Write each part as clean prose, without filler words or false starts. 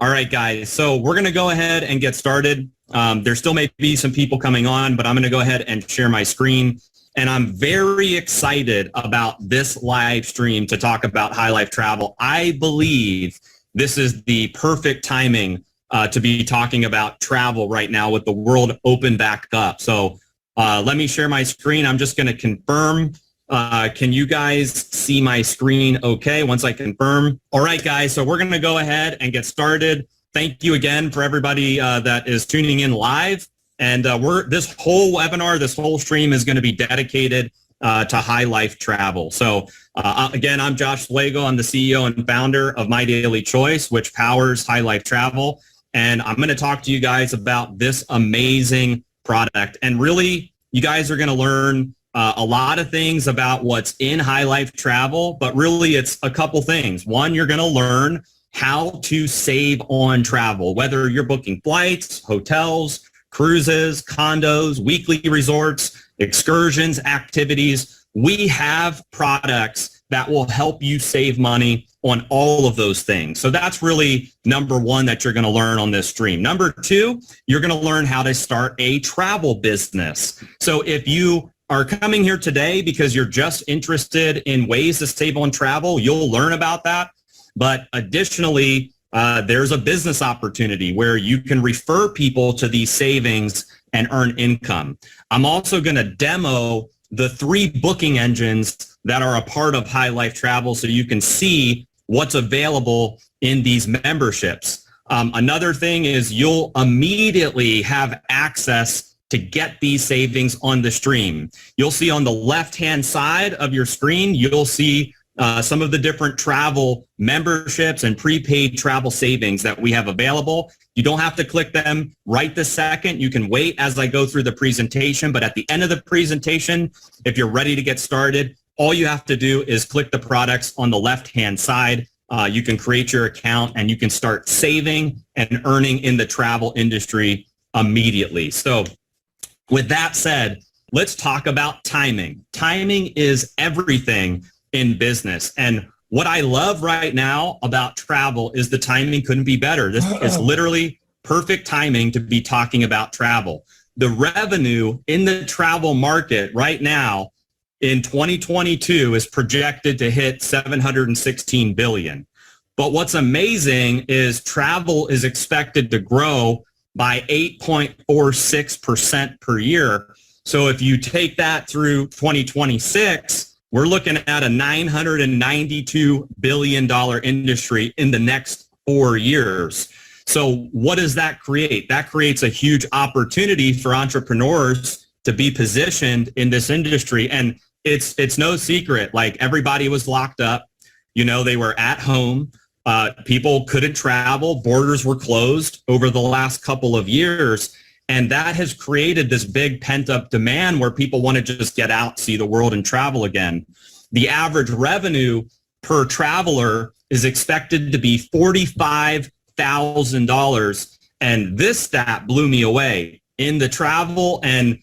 All right, guys. So we're going to go ahead and get started. There still may be some people coming on, but I'm going to go ahead and share my screen. And I'm very excited about this live stream to talk about High Life Travel. I believe this is the perfect timing to be talking about travel right now with the world open back up. So let me share my screen. I'm just going to confirm. Can you guys see my screen okay once I confirm? All right, guys, so we're going to go ahead and get started. Thank you again for everybody that is tuning in live. And this whole webinar, this whole stream is going to be dedicated to High Life Travel. So again, I'm Josh Slagle. I'm the CEO and founder of My Daily Choice, which powers High Life Travel. And I'm going to talk to you guys about this amazing product. And really, you guys are going to learn a lot of things about what's in High Life Travel, but really it's a couple things. One, you're going to learn how to save on travel, whether you're booking flights, hotels, cruises, condos, weekly resorts, excursions, activities. We have products that will help you save money on all of those things. So that's really number one that you're going to learn on this stream. Number two, you're going to learn how to start a travel business. So if you are coming here today because you're just interested in ways to save on travel, you'll learn about that. But additionally, there's a business opportunity where you can refer people to these savings and earn income. I'm also going to demo the 3 booking engines that are a part of High Life Travel so you can see what's available in these memberships. Another thing is you'll immediately have access to get these savings on the stream. You'll see on the left-hand side of your screen, you'll see some of the different travel memberships and prepaid travel savings that we have available. You don't have to click them right this second. You can wait as I go through the presentation, but at the end of the presentation, if you're ready to get started, all you have to do is click the products on the left-hand side. You can create your account and you can start saving and earning in the travel industry immediately. So with that said, let's talk about timing. Timing is everything in business. And what I love right now about travel is the timing couldn't be better. This is literally perfect timing to be talking about travel. The revenue in the travel market right now in 2022 is projected to hit $716 billion. But what's amazing is travel is expected to grow by 8.46% per year. So if you take that through 2026, we're looking at a $992 billion industry in the next 4 years. So what does that create? That creates a huge opportunity for entrepreneurs to be positioned in this industry. And it's no secret, like everybody was locked up. You know, they were at home. People couldn't travel. Borders were closed over the last couple of years. And that has created this big pent-up demand where people want to just get out, see the world, and travel again. The average revenue per traveler is expected to be $45,000. And this stat blew me away. In the travel and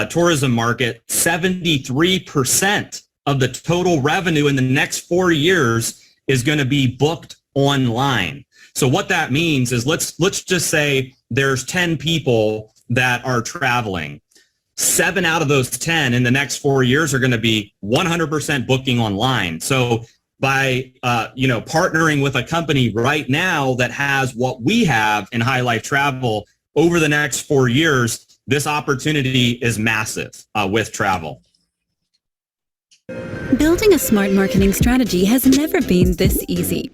tourism market, 73% of the total revenue in the next 4 years is going to be booked online. So what that means is let's just say there's 10 people that are traveling. 7 out of those 10 in the next 4 years are going to be 100% booking online. So by partnering with a company right now that has what we have in High Life Travel over the next 4 years, this opportunity is massive with travel. Building a smart marketing strategy has never been this easy.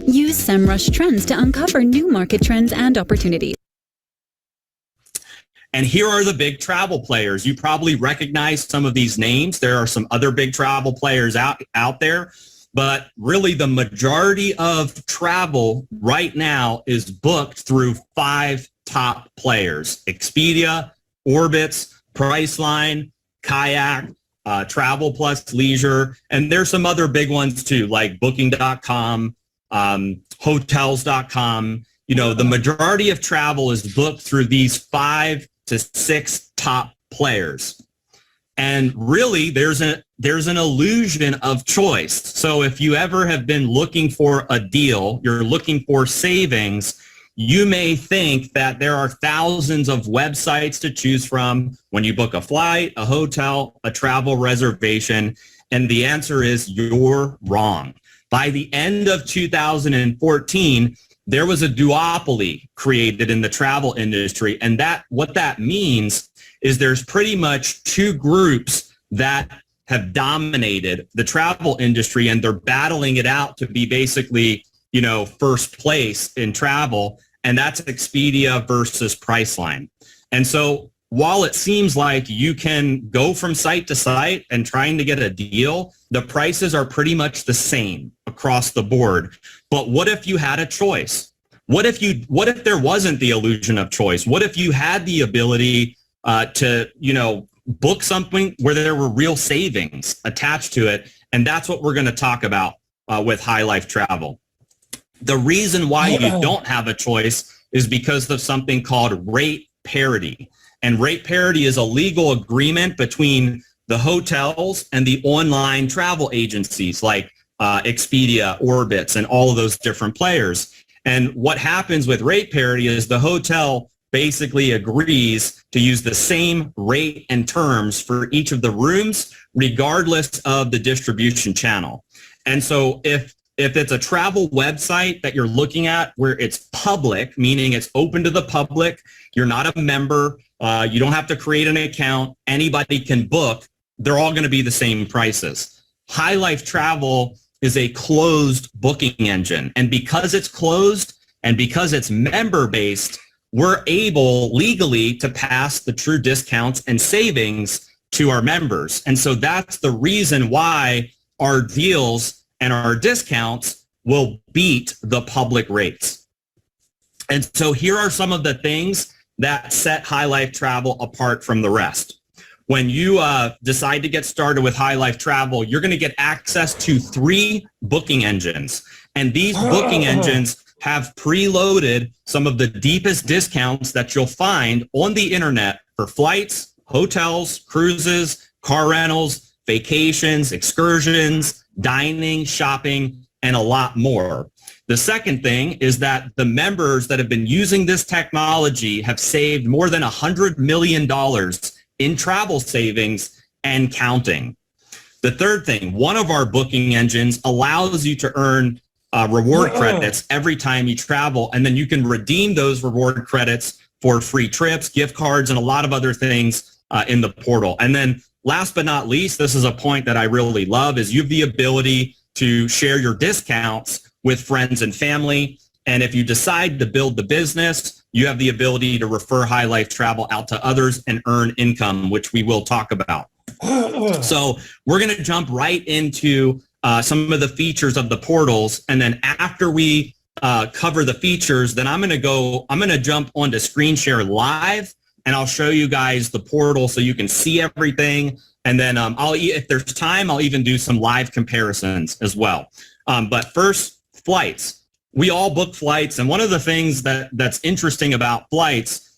Use SEMrush Trends to uncover new market trends and opportunities. And here are the big travel players. You probably recognize some of these names. There are some other big travel players out there, but really the majority of travel right now is booked through 5 top players: Expedia, Orbitz, Priceline, Kayak, Travel Plus Leisure, and there's some other big ones too, like Booking.com, Hotels.com. You know, the majority of travel is booked through these 5 to 6 top players. And really, there's an illusion of choice. So if you ever have been looking for a deal, you're looking for savings, you may think that there are thousands of websites to choose from when you book a flight, a hotel, a travel reservation, and the answer is you're wrong. By the end of 2014, there was a duopoly created in the travel industry, and what that means is there's pretty much two groups that have dominated the travel industry, and they're battling it out to be basically, first place in travel, and that's Expedia versus Priceline. And so while it seems like you can go from site to site and trying to get a deal, the prices are pretty much the same across the board. But what if you had a choice? What if there wasn't the illusion of choice? What if you had the ability to, book something where there were real savings attached to it? And that's what we're going to talk about with High Life Travel. The reason why you don't have a choice is because of something called rate parity. And rate parity is a legal agreement between the hotels and the online travel agencies like Expedia, Orbitz, and all of those different players. And what happens with rate parity is the hotel basically agrees to use the same rate and terms for each of the rooms, regardless of the distribution channel. And so if it's a travel website that you're looking at where it's public, meaning it's open to the public, you're not a member, you don't have to create an account, anybody can book, they're all going to be the same prices. High Life Travel is a closed booking engine. And because it's closed and because it's member-based, we're able legally to pass the true discounts and savings to our members. And so that's the reason why our deals and our discounts will beat the public rates. And so here are some of the things that set High Life Travel apart from the rest. When you decide to get started with High Life Travel, you're going to get access to 3 booking engines. And these booking engines have preloaded some of the deepest discounts that you'll find on the internet for flights, hotels, cruises, car rentals, vacations, excursions, dining, shopping, and a lot more. The second thing is that the members that have been using this technology have saved more than $100 million in travel savings and counting. The third thing, one of our booking engines allows you to earn reward credits every time you travel, and then you can redeem those reward credits for free trips, gift cards, and a lot of other things in the portal. And then last but not least, this is a point that I really love, is you have the ability to share your discounts with friends and family. And if you decide to build the business, you have the ability to refer High Life Travel out to others and earn income, which we will talk about. So we're going to jump right into some of the features of the portals. And then after we cover the features, then I'm going to jump onto screen share live, and I'll show you guys the portal so you can see everything. And then if there's time, I'll even do some live comparisons as well. But first, flights. We all book flights, and one of the things that's interesting about flights,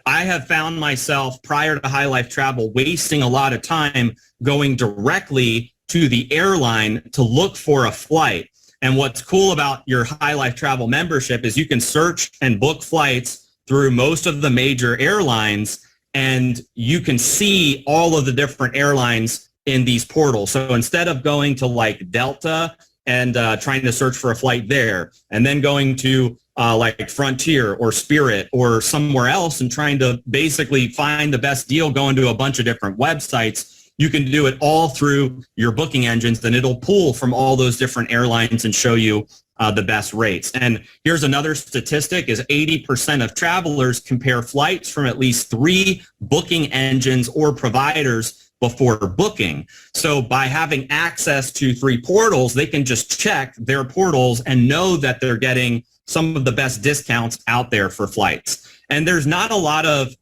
I have found myself prior to High Life Travel wasting a lot of time going directly to the airline to look for a flight. And what's cool about your High Life Travel membership is you can search and book flights through most of the major airlines, and you can see all of the different airlines in these portals. So instead of going to like Delta and trying to search for a flight there, and then going to like Frontier or Spirit or somewhere else and trying to basically find the best deal going to a bunch of different websites, you can do it all through your booking engines. Then it'll pull from all those different airlines and show you the best rates. And here's another statistic, is 80% of travelers compare flights from at least 3 booking engines or providers before booking. So by having access to 3 portals, they can just check their portals and know that they're getting some of the best discounts out there for flights. And there's not a lot of,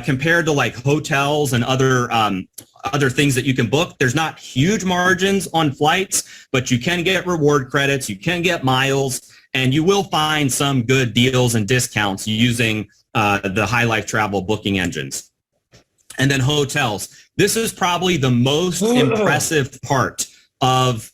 compared to like hotels and other things that you can book, there's not huge margins on flights, but you can get reward credits, you can get miles, and you will find some good deals and discounts using the High Life Travel booking engines. And then hotels. This is probably the most impressive part of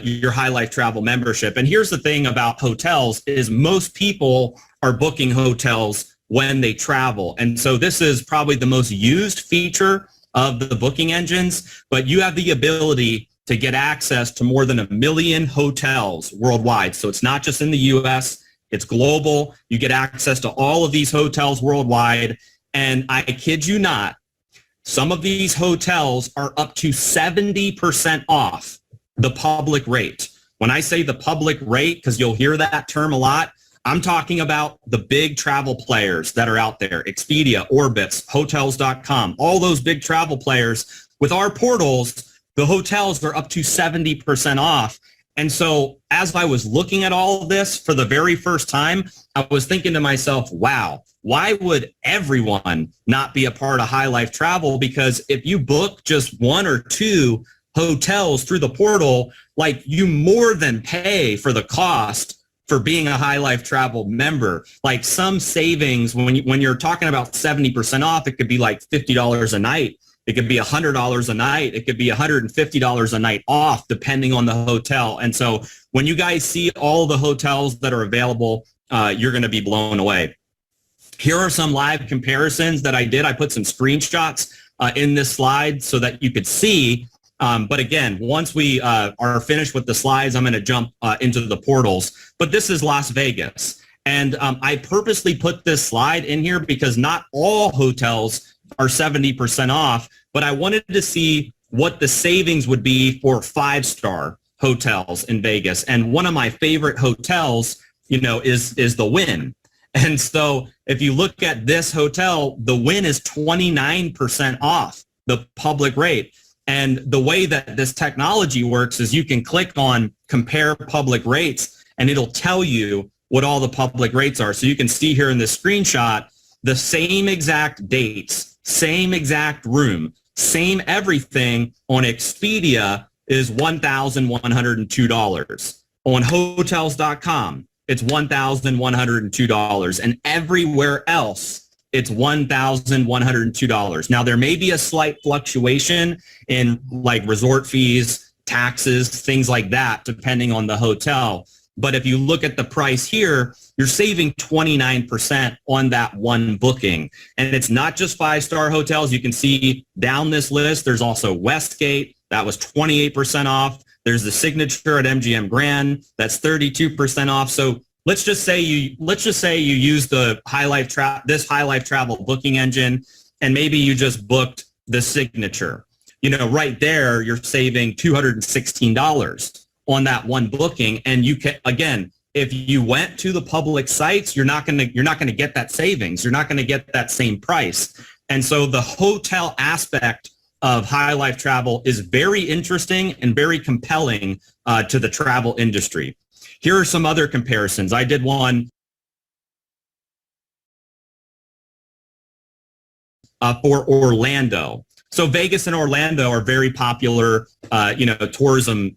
your High Life Travel membership. And here's the thing about hotels is most people are booking hotels when they travel. And so this is probably the most used feature of the booking engines, but you have the ability to get access to more than 1 million hotels worldwide. So it's not just in the US, it's global. You get access to all of these hotels worldwide. And I kid you not, some of these hotels are up to 70% off the public rate. When I say the public rate, because you'll hear that term a lot, I'm talking about the big travel players that are out there, Expedia, Orbitz, Hotels.com, all those big travel players. With our portals, the hotels are up to 70% off. And so as I was looking at all of this for the very first time, I was thinking to myself, wow, why would everyone not be a part of High Life Travel? Because if you book just 1 or 2 hotels through the portal, like you more than pay for the cost for being a High Life Travel member. Like some savings, when you're talking about 70% off, it could be like $50 a night. It could be $100 a night. It could be $150 a night off, depending on the hotel. And so when you guys see all the hotels that are available, you're going to be blown away. Here are some live comparisons that I did. I put some screenshots in this slide so that you could see. But again, once we are finished with the slides, I'm going to jump into the portals. But this is Las Vegas. And I purposely put this slide in here because not all hotels are 70% off, but I wanted to see what the savings would be for 5-star hotels in Vegas. And one of my favorite hotels, you know, is the Wynn. And so if you look at this hotel, the Wynn is 29% off the public rate. And the way that this technology works is you can click on compare public rates and it'll tell you what all the public rates are. So you can see here in this screenshot, the same exact dates, same exact room, same everything on Expedia is $1,102. On Hotels.com, it's $1,102. And everywhere else, it's $1,102. Now, there may be a slight fluctuation in like resort fees, taxes, things like that, depending on the hotel. But if you look at the price here, you're saving 29% on that one booking. And it's not just 5-star hotels. You can see down this list, there's also Westgate. That was 28% off. There's the Signature at MGM Grand. That's 32% off. So let's just say you use the High Life Travel booking engine, and maybe you just booked the Signature. You know, right there, you're saving $216 on that one booking. And you can, again, if you went to the public sites, you're not going to get that savings. You're not going to get that same price. And so the hotel aspect of High Life Travel is very interesting and very compelling to the travel industry. Here are some other comparisons. I did one for Orlando. So Vegas and Orlando are very popular, tourism,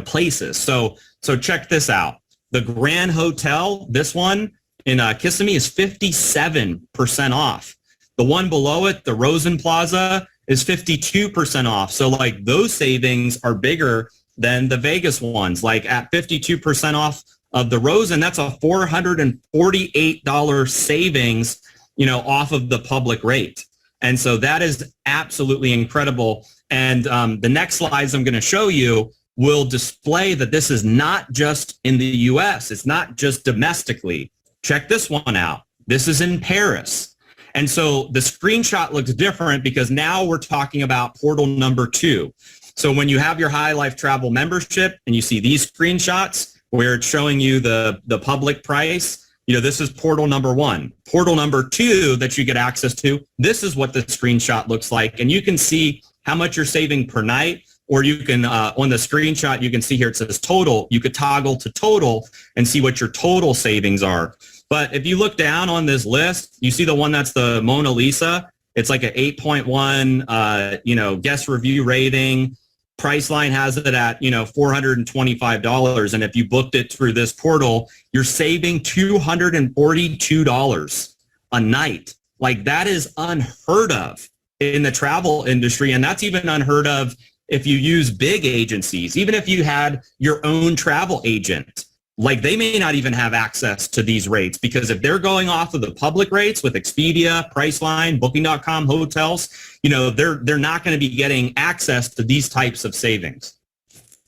places. So check this out. The Grand Hotel, this one in Kissimmee, is 57% off. The one below it, the Rosen Plaza, is 52% off. So like those savings are bigger than the Vegas ones. Like at 52% off of the Rosen, that's a $448 savings, off of the public rate. And so that is absolutely incredible. And the next slides I'm going to show you will display that this is not just in the US. It's not just domestically. Check this one out. This is in Paris. And so the screenshot looks different because now we're talking about portal number 2. So when you have your High Life Travel membership and you see these screenshots where it's showing you the public price, this is portal number 1. Portal number 2 that you get access to, this is what the screenshot looks like. And you can see how much you're saving per night, or you can, on the screenshot, you can see here it says total. You could toggle to total and see what your total savings are. But if you look down on this list, you see the one that's the Mona Lisa. It's like an 8.1, guest review rating. Priceline has it at, $425. And if you booked it through this portal, you're saving $242 a night. Like that is unheard of in the travel industry. And that's even unheard of if you use big agencies. Even if you had your own travel agent, like they may not even have access to these rates, because if they're going off of the public rates with Expedia, Priceline, Booking.com, hotels, you know, they're not going to be getting access to these types of savings.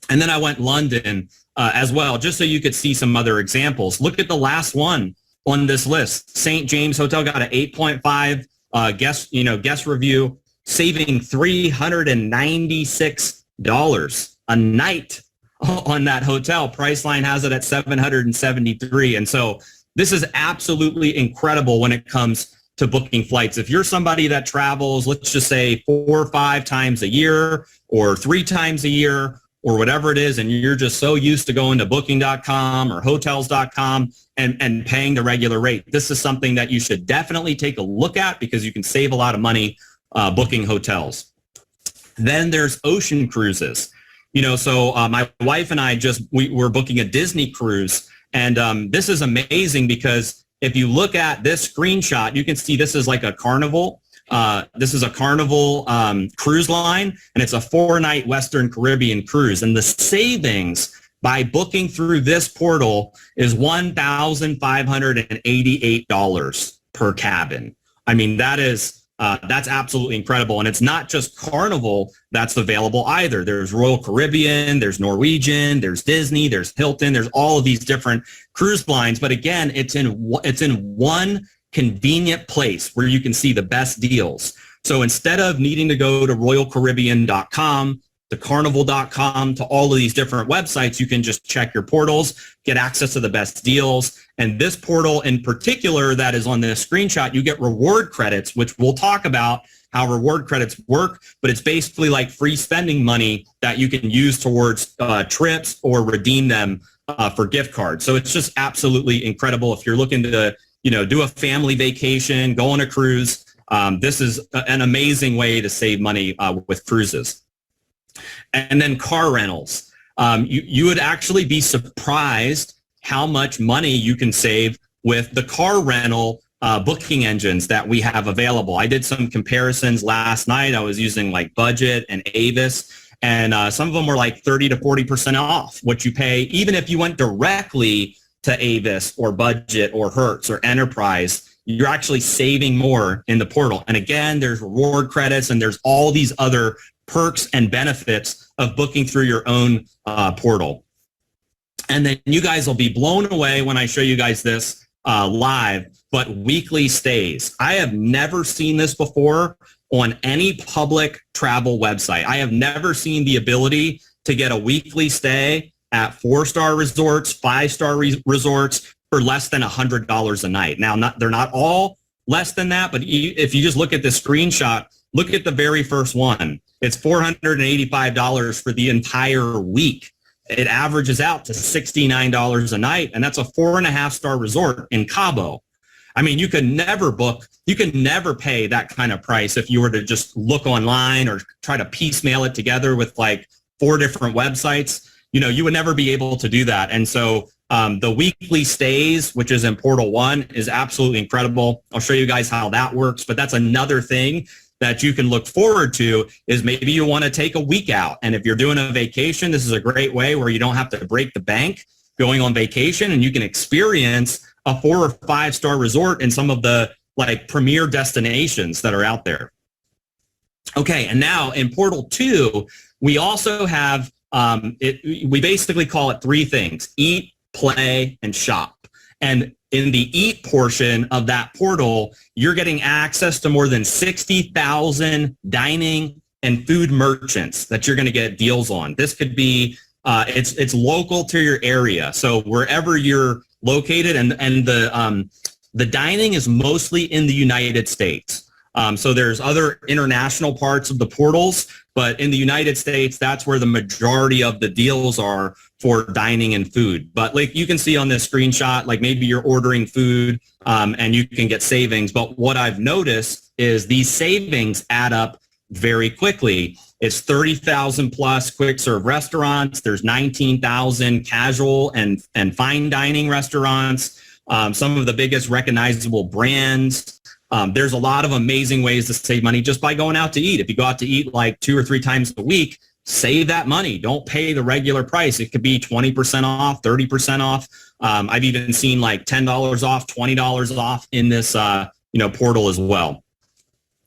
And then I went London as well, just so you could see some other examples. Look at the last one on this list. St. James Hotel got an 8.5 guest review, saving $396 a night on that hotel. Priceline has it at $773. And so this is absolutely incredible when it comes to booking flights. If you're somebody that travels, let's just say 4 or 5 times a year or 3 times a year or whatever it is, and you're just so used to going to booking.com or hotels.com and paying the regular rate, this is something that you should definitely take a look at, because you can save a lot of money booking hotels. Then there's ocean cruises. You know, so my wife and I we're booking a Disney cruise, and this is amazing because if you look at this screenshot, you can see this is like a Carnival. This is a Carnival cruise line, and it's a 4-night Western Caribbean cruise. And the savings by booking through this portal is $1,588 per cabin. I mean, that's absolutely incredible. And it's not just Carnival that's available either. There's Royal Caribbean, there's Norwegian, there's Disney, there's Hilton, there's all of these different cruise lines. But again, it's in one convenient place where you can see the best deals. So instead of needing to go to royalcaribbean.com, to carnival.com, to all of these different websites, you can just check your portals, get access to the best deals. And this portal in particular that is on this screenshot, you get reward credits, which we'll talk about how reward credits work, but it's basically like free spending money that you can use towards trips or redeem them for gift cards. So it's just absolutely incredible. If you're looking to, you know, do a family vacation, go on a cruise, this is an amazing way to save money with cruises. And then car rentals. You would actually be surprised how much money you can save with the car rental booking engines that we have available. I did some comparisons last night. I was using like Budget and Avis, and some of them were like 30 to 40% off what you pay, even if you went directly to Avis or Budget or Hertz or Enterprise. You're actually saving more in the portal. And again, there's reward credits and there's all these other perks and benefits of booking through your own portal. And then you guys will be blown away when I show you guys this live, but weekly stays. I have never seen this before on any public travel website. I have never seen the ability to get a weekly stay at 4-star resorts, 5-star resorts for less than $100 a night. Now, they're not all less than that, but if you just look at the screenshot, look at the very first one. It's $485 for the entire week. It averages out to $69 a night, and that's a 4.5-star resort in Cabo. I mean, you can never pay that kind of price if you were to just look online or try to piecemeal it together with like 4 different websites. You know, you would never be able to do that. And so the weekly stays, which is in Portal 1, is absolutely incredible. I'll show you guys how that works, but that's another thing that you can look forward to, is maybe you want to take a week out. And if you're doing a vacation, this is a great way where you don't have to break the bank going on vacation, and you can experience a 4 or 5-star resort in some of the like premier destinations that are out there. Okay, and now in Portal 2, we also have, we basically call it 3 things: eat, play, and shop. And in the eat portion of that portal, you're getting access to more than 60,000 dining and food merchants that you're going to get deals on. This could be, it's local to your area. So wherever you're located, and the dining is mostly in the United States. So there's other international parts of the portals, but in the United States, that's where the majority of the deals are for dining and food. But like you can see on this screenshot, like maybe you're ordering food and you can get savings. But what I've noticed is these savings add up very quickly. It's 30,000 plus quick serve restaurants. There's 19,000 casual and fine dining restaurants. Some of the biggest recognizable brands. There's a lot of amazing ways to save money just by going out to eat. If you go out to eat like 2 or 3 times a week, save that money. Don't pay the regular price. It could be 20% off, 30% off. I've even seen like $10 off, $20 off in this portal as well.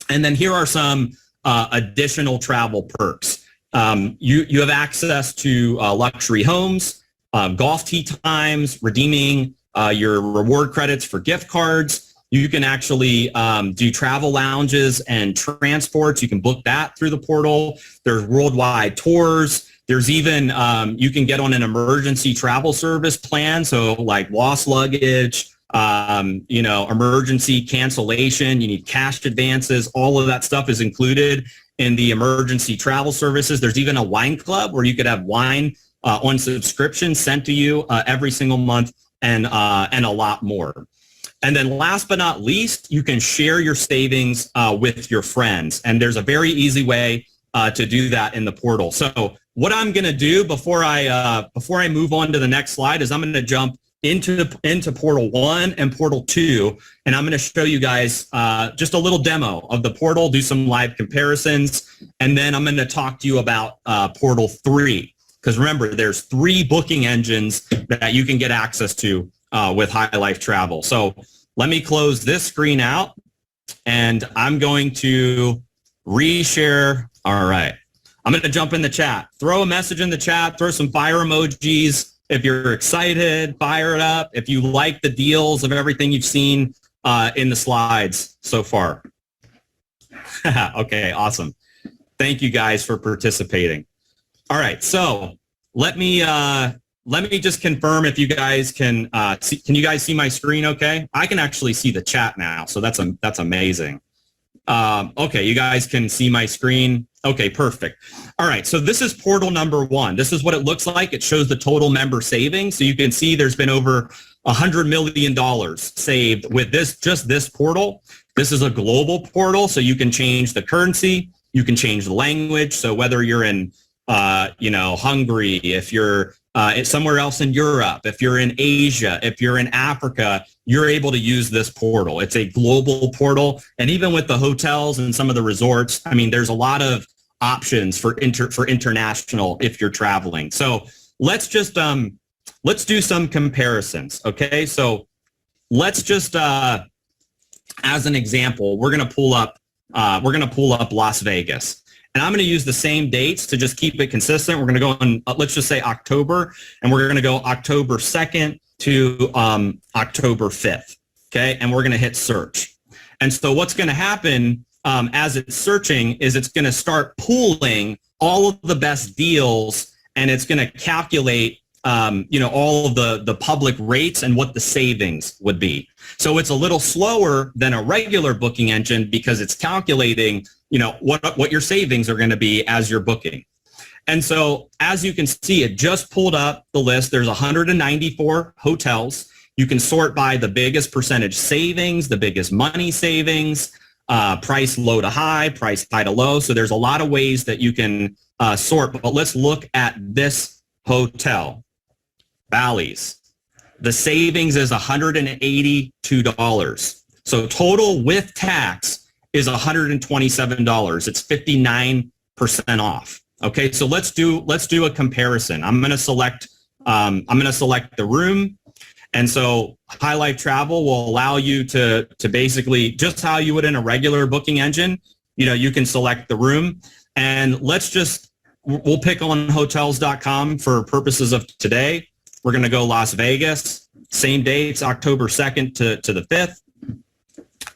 And then here are some additional travel perks. You have access to luxury homes, golf tee times, redeeming your reward credits for gift cards. You can actually do travel lounges and transports. You can book that through the portal. There's worldwide tours. There's even, you can get on an emergency travel service plan. So like lost luggage, emergency cancellation, you need cash advances. All of that stuff is included in the emergency travel services. There's even a wine club where you could have wine on subscription sent to you every single month and a lot more. And then last but not least, you can share your savings with your friends. And there's a very easy way to do that in the portal. So what I'm going to do before I move on to the next slide is I'm going to jump into portal 1 and portal 2, and I'm going to show you guys just a little demo of the portal, do some live comparisons, and then I'm going to talk to you about portal 3. Because remember, there's 3 booking engines that you can get access to with High Life Travel. So let me close this screen out, and I'm going to reshare. All right. I'm going to jump in the chat. Throw a message in the chat. Throw some fire emojis. If you're excited, fire it up. If you like the deals of everything you've seen in the slides so far. Okay, awesome. Thank you guys for participating. All right, so let me just confirm if you guys can you guys see my screen okay? I can actually see the chat now, so that's amazing. Okay, you guys can see my screen. Okay, perfect. All right, so this is portal number 1. This is what it looks like. It shows the total member savings. So you can see there's been over $100 million saved with just this portal. This is a global portal, so you can change the currency. You can change the language. So whether you're in Hungary, if you're somewhere else in Europe, if you're in Asia, if you're in Africa, you're able to use this portal. It's a global portal. And even with the hotels and some of the resorts, I mean, there's a lot of options for international if you're traveling. So let's just, let's do some comparisons. Okay. So let's just, as an example, we're going to pull up Las Vegas. And I'm going to use the same dates to just keep it consistent. We're going to go on, let's just say October, and we're going to go October 2nd to October 5th, okay? And we're going to hit search. And so what's going to happen as it's searching is it's going to start pooling all of the best deals, and it's going to calculate all of the public rates and what the savings would be. So it's a little slower than a regular booking engine because it's calculating what your savings are going to be as you're booking. And so as you can see, it just pulled up the list. There's 194 hotels. You can sort by the biggest percentage savings, the biggest money savings, price low to high, price high to low. So there's a lot of ways that you can sort. But let's look at this hotel, Bally's. The savings is $182. So total with tax is $127. It's 59% off. Okay, so let's do a comparison. I'm going to select the room, and so High Life Travel will allow you to basically just how you would in a regular booking engine. You can select the room, and we'll pick on hotels.com for purposes of today. We're going to go Las Vegas. Same dates, October 2nd to the 5th,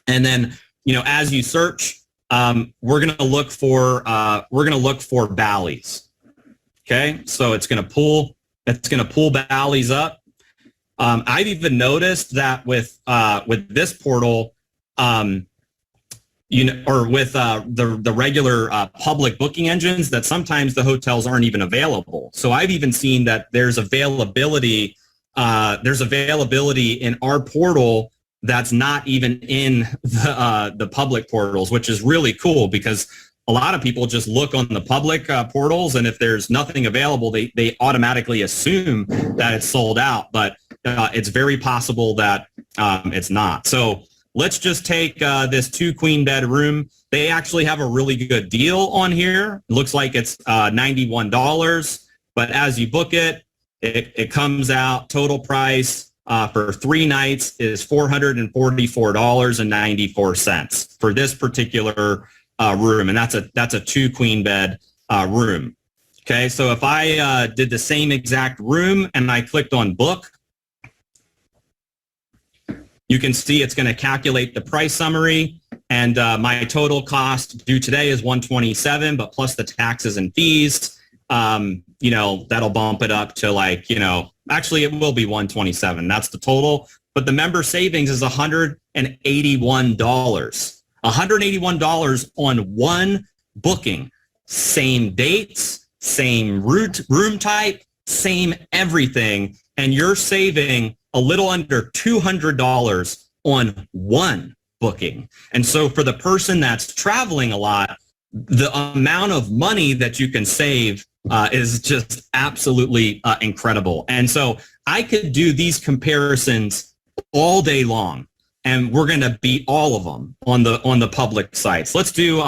and then as you search, we're going to look for Bally's. Okay, so it's going to pull Bally's up. I've even noticed that with this portal, or with the regular public booking engines, that sometimes the hotels aren't even available. So I've even seen that there's availability in our portal that's not even in the public portals, which is really cool because a lot of people just look on the public portals, and if there's nothing available, they automatically assume that it's sold out, but it's very possible that it's not. So let's just take this 2 queen bed room. They actually have a really good deal on here. It looks like it's $91, but as you book it, it comes out total price for 3 nights is $444.94 for this particular room, and that's a 2 queen bed room. Okay, so if I did the same exact room and I clicked on book, you can see it's going to calculate the price summary, and my total cost due today is $127, but plus the taxes and fees, you know, that'll bump it up to like, you know, actually it will be $127. That's the total, but the member savings is $181. $181 on one booking. Same dates, same room type, same everything, and you're saving a little under $200 on one booking. And so for the person that's traveling a lot, the amount of money that you can save is just absolutely incredible. And so I could do these comparisons all day long, and we're going to beat all of them on the public sites. Let's do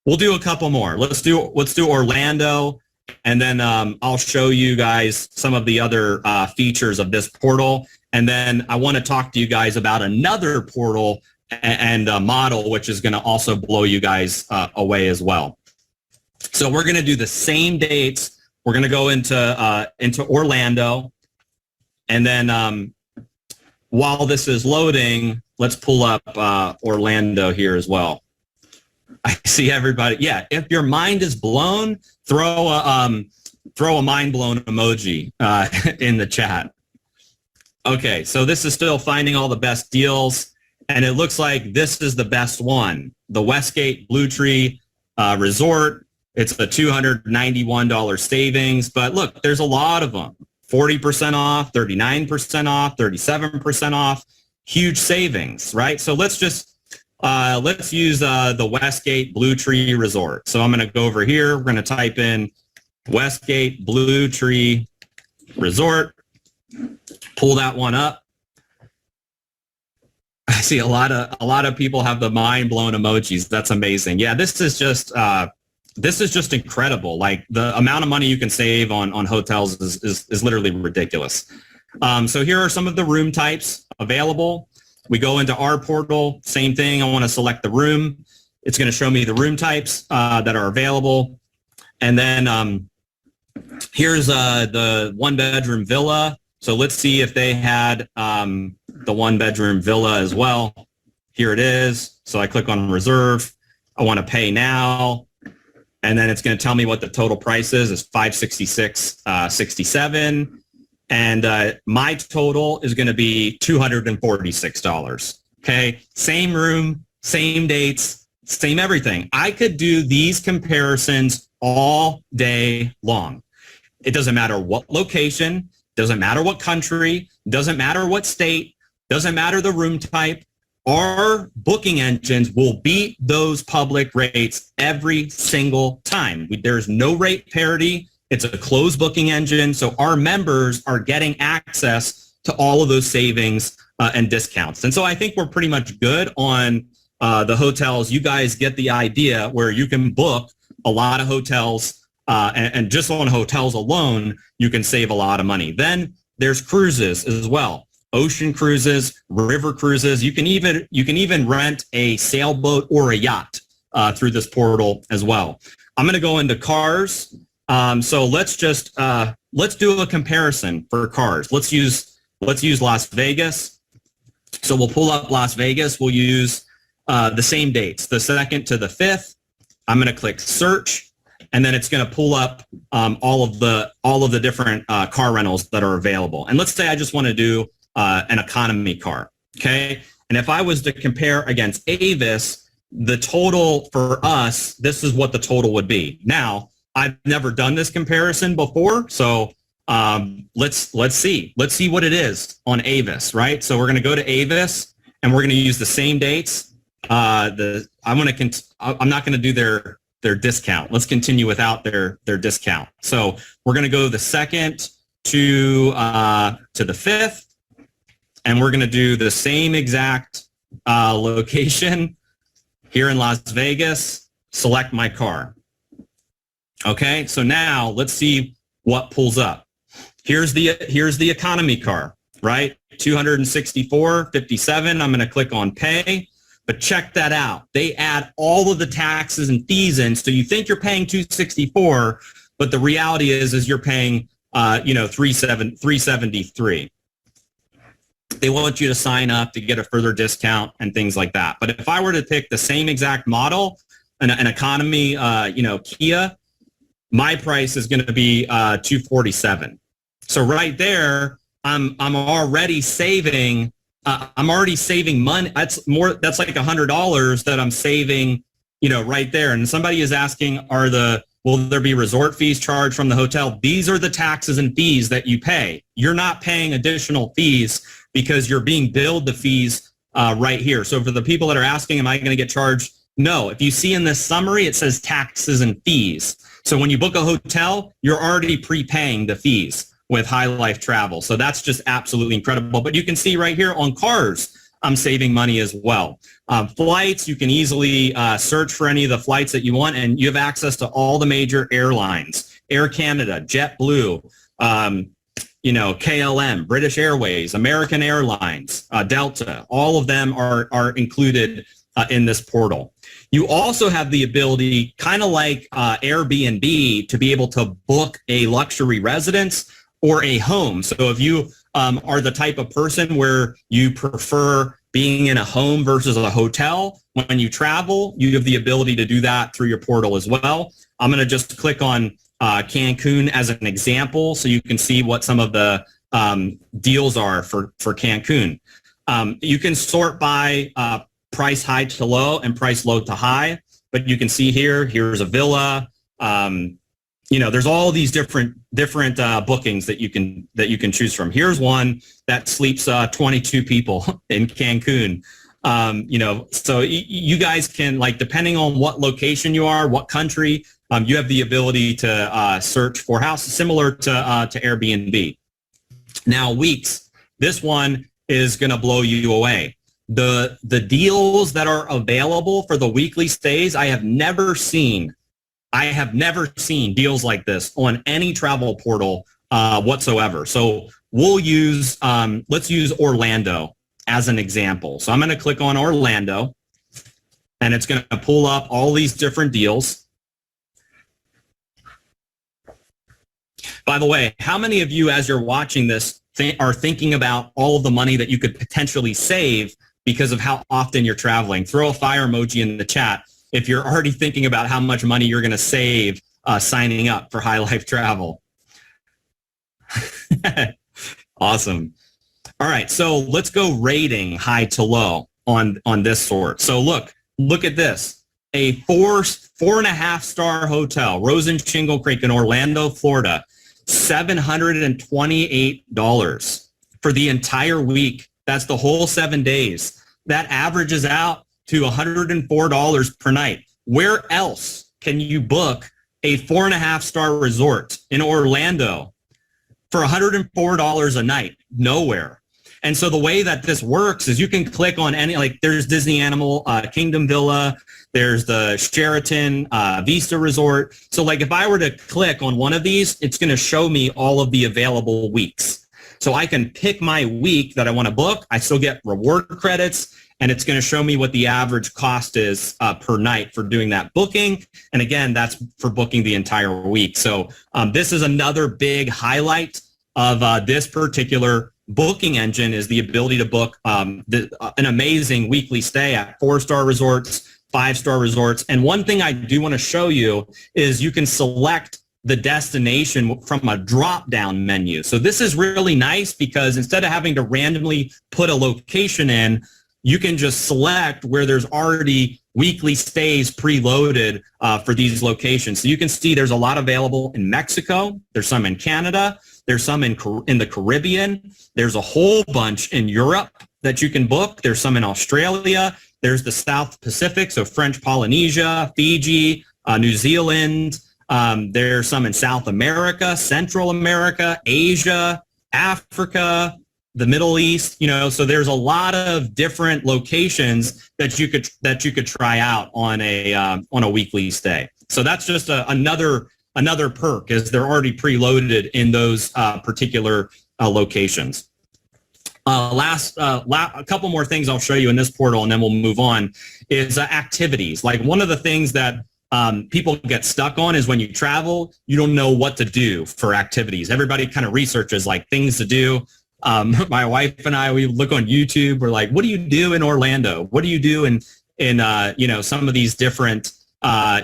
we'll do a couple more. Let's do Orlando, and then I'll show you guys some of the other features of this portal. And then I want to talk to you guys about another portal and a model, which is going to also blow you guys away as well. So we're going to do the same dates. We're going to go into Orlando, and then while this is loading, let's pull up Orlando here as well. I see everybody. Yeah, if your mind is blown, throw a mind blown emoji in the chat. Okay, so this is still finding all the best deals, and it looks like this is the best one. The Westgate Blue Tree Resort. It's a $291 savings, but look, there's a lot of them. 40% off, 39% off, 37% off, huge savings, right? So let's just, let's use the Westgate Blue Tree Resort. So I'm going to go over here. We're going to type in Westgate Blue Tree Resort, pull that one up. I see a lot of people have the mind blown emojis. That's amazing. Yeah, this is just incredible. Like the amount of money you can save on hotels is literally ridiculous. So here are some of the room types available. We go into our portal, same thing. I want to select the room. It's going to show me the room types that are available. And then here's the 1-bedroom villa. So let's see if they had the 1-bedroom villa as well. Here it is. So I click on reserve. I want to pay now. And then it's going to tell me what the total price is $566.67. And my total is going to be $246. Okay. Same room, same dates, same everything. I could do these comparisons all day long. It doesn't matter what location, doesn't matter what country, doesn't matter what state, doesn't matter the room type. Our booking engines will beat those public rates every single time. There's no rate parity. It's a closed booking engine. So our members are getting access to all of those savings and discounts. And so I think we're pretty much good on the hotels. You guys get the idea where you can book a lot of hotels and just on hotels alone, you can save a lot of money. Then there's cruises as well. Ocean cruises, river cruises. You can even rent a sailboat or a yacht through this portal as well. I'm going to go into cars. So let's do a comparison for cars. Let's use Las Vegas. So we'll pull up Las Vegas. We'll use the same dates, the 2nd to the 5th. I'm going to click search, and then it's going to pull up all of the different car rentals that are available. And let's say I just want to do an economy car, okay? And if I was to compare against Avis, the total for us, this is what the total would be. Now, I've never done this comparison before, so let's see what it is on Avis, right? So we're going to go to Avis, and we're going to use the same dates. I'm not going to do their discount. Let's continue without their discount. So we're going to go the 2nd to the 5th. And we're going to do the same exact location here in Las Vegas, select my car. Okay, so now let's see what pulls up. Here's the economy car, right? $264.57. I'm going to click on pay, but check that out. They add all of the taxes and fees in, so you think you're paying $264, but the reality is you're paying $373. They want you to sign up to get a further discount and things like that. But if I were to pick the same exact model, an economy, Kia, my price is going to be $247. So right there, I'm already saving. I'm already saving money. That's like $100 that I'm saving. Right there. And somebody is asking, will there be resort fees charged from the hotel? These are the taxes and fees that you pay. You're not paying additional fees because you're being billed the fees right here. So for the people that are asking, am I going to get charged? No. If you see in this summary, it says taxes and fees. So when you book a hotel, you're already prepaying the fees with High Life Travel. So that's just absolutely incredible. But you can see right here on cars, I'm saving money as well. Flights, you can easily search for any of the flights that you want, and you have access to all the major airlines. Air Canada, JetBlue, KLM, British Airways, American Airlines, Delta, all of them are included in this portal. You also have the ability, kind of like Airbnb, to be able to book a luxury residence or a home. So if you are the type of person where you prefer being in a home versus a hotel, when you travel, you have the ability to do that through your portal as well. I'm going to just click on Cancun as an example so you can see what some of the deals are for Cancun. You can sort by price high to low and price low to high, but you can see here's a villa. There's all these different bookings that you can choose from. Here's one that sleeps 22 people in Cancun. So you guys can, depending on what location you are, what country, you have the ability to search for houses similar to Airbnb. Now, weeks, this one is going to blow you away. The deals that are available for the weekly stays, I have never seen deals like this on any travel portal whatsoever. So we'll use, let's use Orlando as an example. So I'm going to click on Orlando, and it's going to pull up all these different deals. By the way, how many of you, as you're watching this, are thinking about all of the money that you could potentially save because of how often you're traveling? Throw a fire emoji in the chat if you're already thinking about how much money you're going to save signing up for High Life Travel. Awesome. All right, so let's go rating high to low on this sort. So look at this. A 4.5 star hotel, Rose and Shingle Creek in Orlando, Florida, $728 for the entire week. That's the whole 7 days. That averages out to $104 per night. Where else can you book a 4.5 star resort in Orlando for $104 a night? Nowhere. And so the way that this works is you can click on any, there's Disney Animal Kingdom Villa, there's the Sheraton Vista Resort. So if I were to click on one of these, it's going to show me all of the available weeks. So I can pick my week that I want to book. I still get reward credits, and it's going to show me what the average cost is per night for doing that booking. And again, that's for booking the entire week. So this is another big highlight of this particular booking engine, is the ability to book an amazing weekly stay at 4-star resorts, 5-star resorts. And one thing I do want to show you is you can select the destination from a drop-down menu. So this is really nice because instead of having to randomly put a location in, you can just select where there's already weekly stays preloaded for these locations. So you can see there's a lot available in Mexico. There's some in Canada. There's some in the Caribbean. There's a whole bunch in Europe that you can book. There's some in Australia. There's the South Pacific, so French Polynesia, Fiji, New Zealand. There's some in South America, Central America, Asia, Africa, the Middle East, you know, so there's a lot of different locations that you could try out on a weekly stay. So that's just another perk, is they're already preloaded in those particular locations. A couple more things I'll show you in this portal, and then we'll move on, is activities. Like, one of the things that people get stuck on is when you travel, you don't know what to do for activities. Everybody kind of researches like things to do. My wife and I, we look on YouTube. We're like, what do you do in Orlando? What do you do in you know, some of these different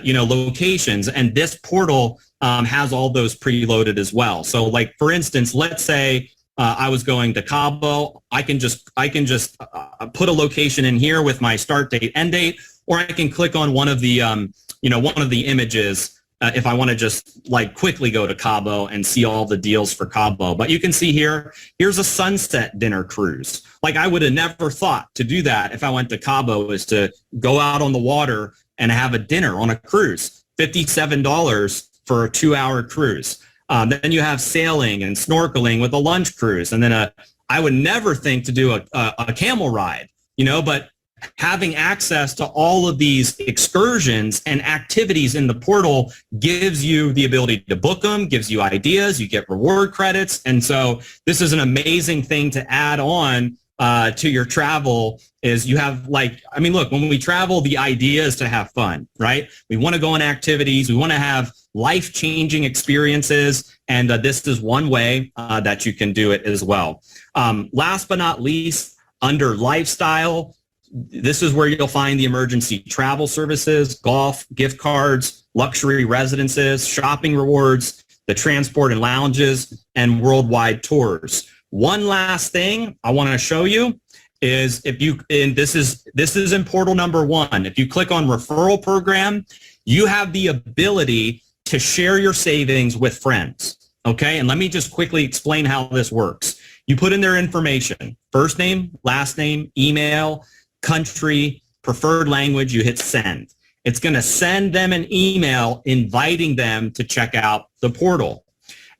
you know, locations? And this portal has all those preloaded as well. So, like, for instance, let's say I was going to Cabo. I can just put a location in here with my start date, end date, or I can click on one of the you know, one of the images if I want to just like quickly go to Cabo and see all the deals for Cabo. But you can see here's a sunset dinner cruise. Like, I would have never thought to do that if I went to Cabo, is to go out on the water and have a dinner on a cruise. $57 for a 2-hour cruise. Then you have sailing and snorkeling with a lunch cruise. And then I would never think to do a camel ride, you know, but having access to all of these excursions and activities in the portal gives you the ability to book them, gives you ideas, you get reward credits. And so this is an amazing thing to add on to your travel. Is you have, like, I mean, look, when we travel, the idea is to have fun, right? We want to go on activities. We want to have life-changing experiences. And this is one way that you can do it as well. Last but not least, under lifestyle, this is where you'll find the emergency travel services, golf, gift cards, luxury residences, shopping rewards, the transport and lounges, and worldwide tours. One last thing I want to show you is, if you, and this is in portal number 1. If you click on referral program, you have the ability to share your savings with friends. Okay, and let me just quickly explain how this works. You put in their information, first name, last name, email, country, preferred language, you hit send. It's going to send them an email inviting them to check out the portal.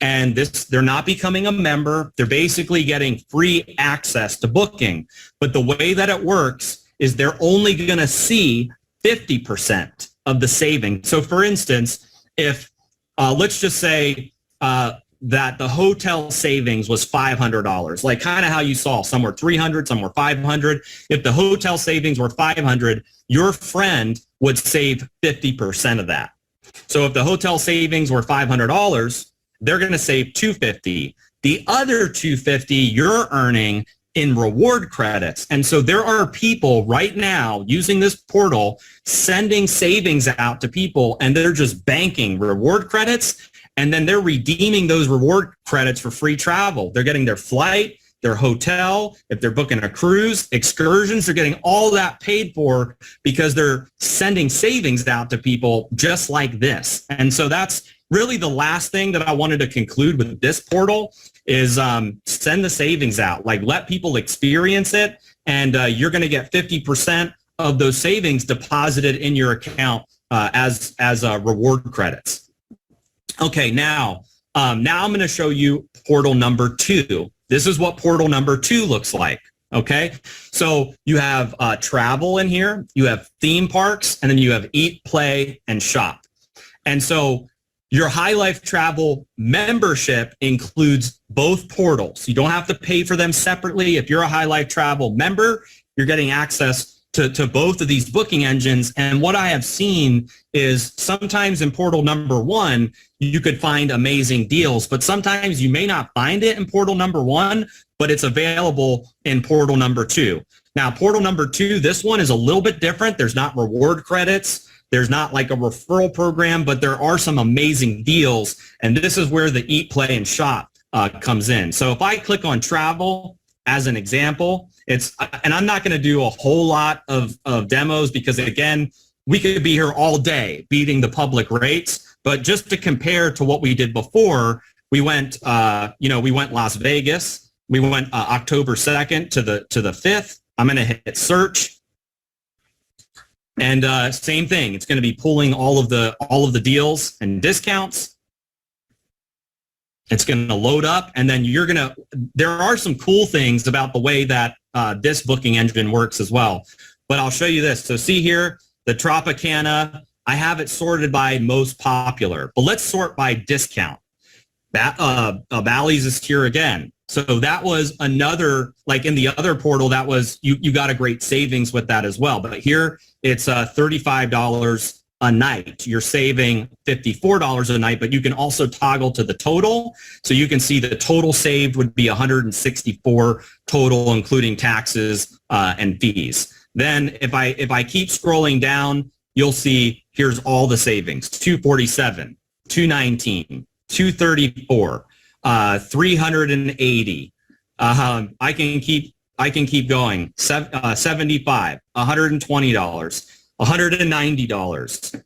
And they're not becoming a member. They're basically getting free access to booking. But the way that it works is they're only going to see 50% of the savings. So, for instance, if let's just say that the hotel savings was $500, like kind of how you saw, some were $300, some were $500. If the hotel savings were $500, your friend would save 50% of that. So if the hotel savings were $500, they're going to save $250. The other $250 you're earning in reward credits. And so there are people right now using this portal, sending savings out to people, and they're just banking reward credits. And then they're redeeming those reward credits for free travel. They're getting their flight, their hotel, if they're booking a cruise, excursions, they're getting all that paid for because they're sending savings out to people just like this. And so that's really the last thing that I wanted to conclude with this portal is send the savings out. Like, let people experience it, and you're going to get 50% of those savings deposited in your account as reward credits. Okay, now I'm going to show you portal number 2. This is what portal number 2 looks like. Okay, so you have travel in here, you have theme parks, and then you have eat, play, and shop. And so your High Life Travel membership includes both portals. You don't have to pay for them separately. If you're a High Life Travel member, you're getting access to both of these booking engines. And what I have seen is sometimes in portal number 1, you could find amazing deals, but sometimes you may not find it in portal number 1, but it's available in portal number 2. Now, portal number 2, this one is a little bit different. There's not reward credits. There's not like a referral program, but there are some amazing deals. And this is where the eat, play, and shop comes in. So if I click on travel as an example, and I'm not going to do a whole lot of demos because, again, we could be here all day beating the public rates. But just to compare to what we did before, we went, we went Las Vegas. We went October 2nd to the 5th. I'm going to hit search, and same thing. It's going to be pulling all of the deals and discounts. It's going to load up, and then there are some cool things about the way that this booking engine works as well. But I'll show you this. So see here, the Tropicana, I have it sorted by most popular, but let's sort by discount. Bally's is here again. So that was another, like in the other portal, that was, you got a great savings with that as well. But here it's $35 a night. You're saving $54 a night, but you can also toggle to the total. So you can see the total saved would be $164 total, including taxes and fees. Then if I keep scrolling down, you'll see here's all the savings: $247, $219, $234, $380. I can keep going. $75, $120, $190.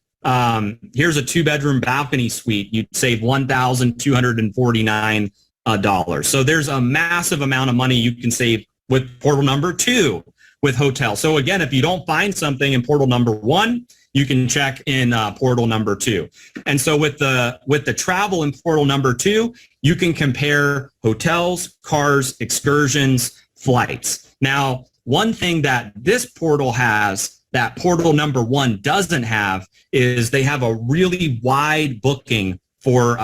Here's a 2-bedroom balcony suite. You'd save $1,249. So there's a massive amount of money you can save with portal number 2 with hotel. So again, if you don't find something in portal number 1, you can check in portal number 2. And so with the travel in portal number 2, you can compare hotels, cars, excursions, flights. Now, one thing that this portal has that portal number 1 doesn't have is they have a really wide booking for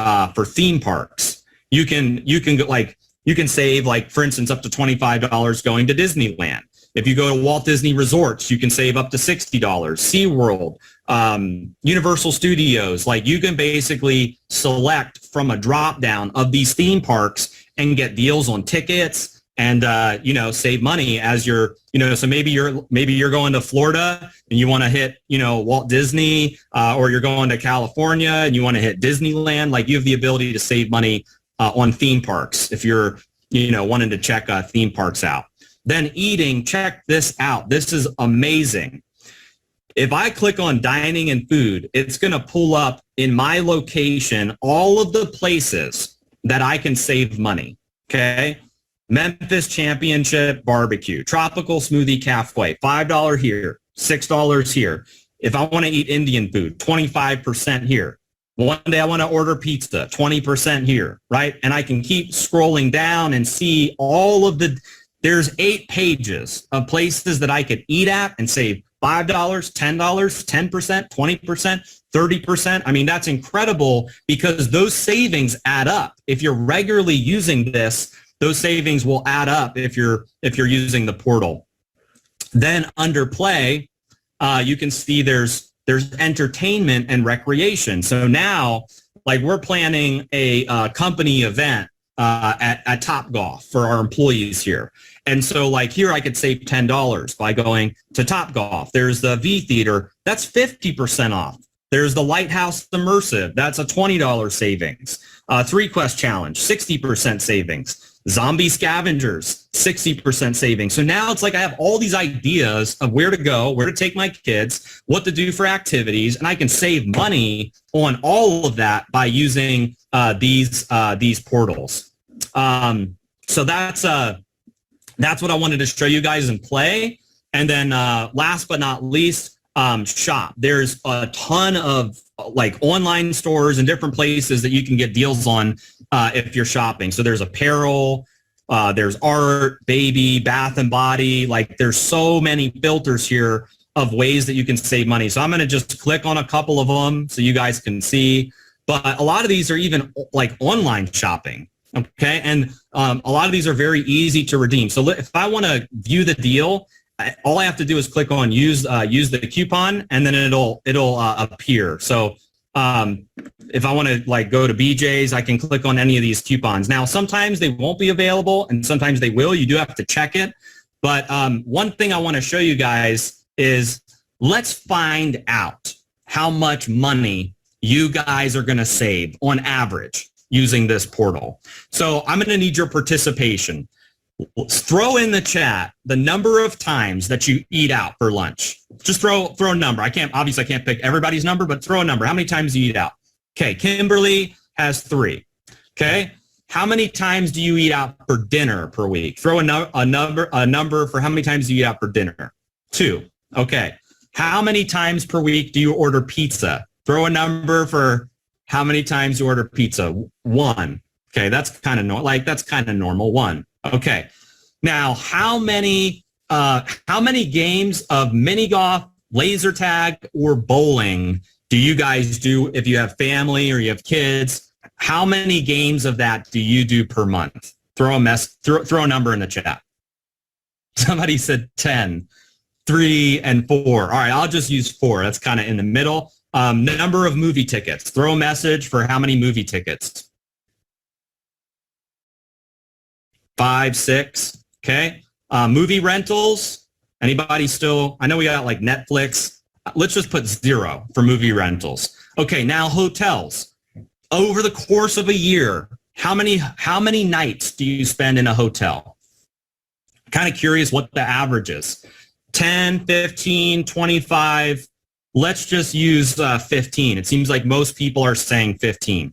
theme parks. You can save, like, for instance, up to $25 going to Disneyland. If you go to Walt Disney Resorts, you can save up to $60. SeaWorld, Universal Studios, like, you can basically select from a drop down of these theme parks and get deals on tickets and save money as you're, so maybe you're going to Florida and you want to hit, Walt Disney, or you're going to California and you want to hit Disneyland. Like, you have the ability to save money on theme parks if you're, wanting to check theme parks out. Then eating, check this out. This is amazing. If I click on dining and food, it's going to pull up in my location all of the places that I can save money. Okay. Memphis Championship Barbecue, Tropical Smoothie Cafe, $5 here, $6 here. If I want to eat Indian food, 25% here. One day I want to order pizza, 20% here, right? And I can keep scrolling down and see all of there's 8 pages of places that I could eat at and save $5, $10, 10%, 20%, 30%. I mean, that's incredible because those savings add up. If you're regularly using this, those savings will add up if you're using the portal. Then under play, you can see there's entertainment and recreation. So now, like, we're planning a company event at Topgolf for our employees here. And so, like, here I could save $10 by going to Topgolf. There's the V Theater, that's 50% off. There's the Lighthouse Immersive, that's a $20 savings. 3Quest Challenge, 60% savings. Zombie Scavengers, 60% savings. So now it's like I have all these ideas of where to go, where to take my kids, what to do for activities, and I can save money on all of that by using these portals. So that's what I wanted to show you guys in play. And then last but not least, shop. There's a ton of like online stores and different places that you can get deals on if you're shopping. So there's apparel, there's art, baby, bath and body. Like, there's so many filters here of ways that you can save money. So I'm going to just click on a couple of them so you guys can see. But a lot of these are even like online shopping. Okay. And a lot of these are very easy to redeem. So if I want to view the deal, all I have to do is click on use the coupon, and then it'll appear. So if I want to like go to BJ's, I can click on any of these coupons. Now, sometimes they won't be available and sometimes they will. You do have to check it. But one thing I want to show you guys is let's find out how much money you guys are going to save on average using this portal. So I'm going to need your participation. Throw in the chat the number of times that you eat out for lunch. Just throw a number. I can't pick everybody's number, but throw a number. How many times do you eat out? Okay, Kimberly has 3. Okay, how many times do you eat out for dinner per week? Throw a number for how many times do you eat out for dinner? 2. Okay, how many times per week do you order pizza? Throw a number for how many times you order pizza. 1. Okay, that's kind of normal. One. Okay. Now, how many games of mini golf, laser tag, or bowling do you guys do if you have family or you have kids? How many games of that do you do per month? Throw a number in the chat. Somebody said 10, 3, and 4. All right, I'll just use 4. That's kind of in the middle. Number of movie tickets. Throw a message for how many movie tickets. 5, 6. Okay. Movie rentals. Anybody still? I know we got like Netflix. Let's just put 0 for movie rentals. Okay. Now hotels. Over the course of a year, how many nights do you spend in a hotel? Kind of curious what the average is. 10, 15, 25. Let's just use 15. It seems like most people are saying 15.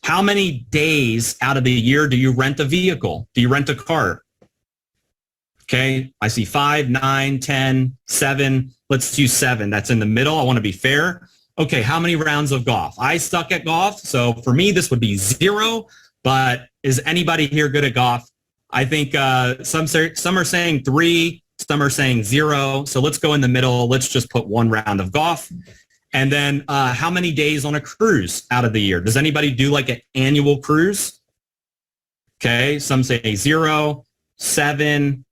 How many days out of the year do you rent a vehicle? Do you rent a car? Okay, I see 5, 9, 10, 7. Let's use 7. That's in the middle. I want to be fair. Okay, how many rounds of golf? I suck at golf, so for me, this would be 0. But is anybody here good at golf? I think some are saying 3, some are saying 0. So let's go in the middle. Let's just put 1 round of golf. And then how many days on a cruise out of the year? Does anybody do like an annual cruise? Okay, some say 0, 7.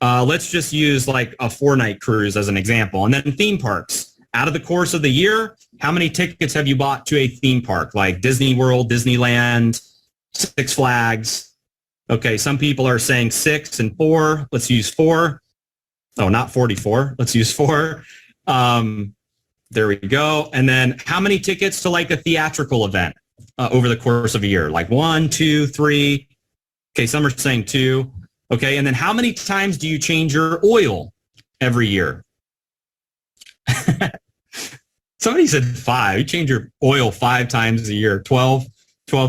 Let's just use like a 4-night cruise as an example. And then theme parks. Out of the course of the year, how many tickets have you bought to a theme park like Disney World, Disneyland, Six Flags? Okay, some people are saying 6 and 4. Let's use 4. Oh, not 44. Let's use 4. There we go. And then how many tickets to like a theatrical event over the course of a year? Like 1, 2, 3. Okay, some are saying 2. Okay, and then how many times do you change your oil every year? Somebody said 5. You change your oil 5 times a year. 12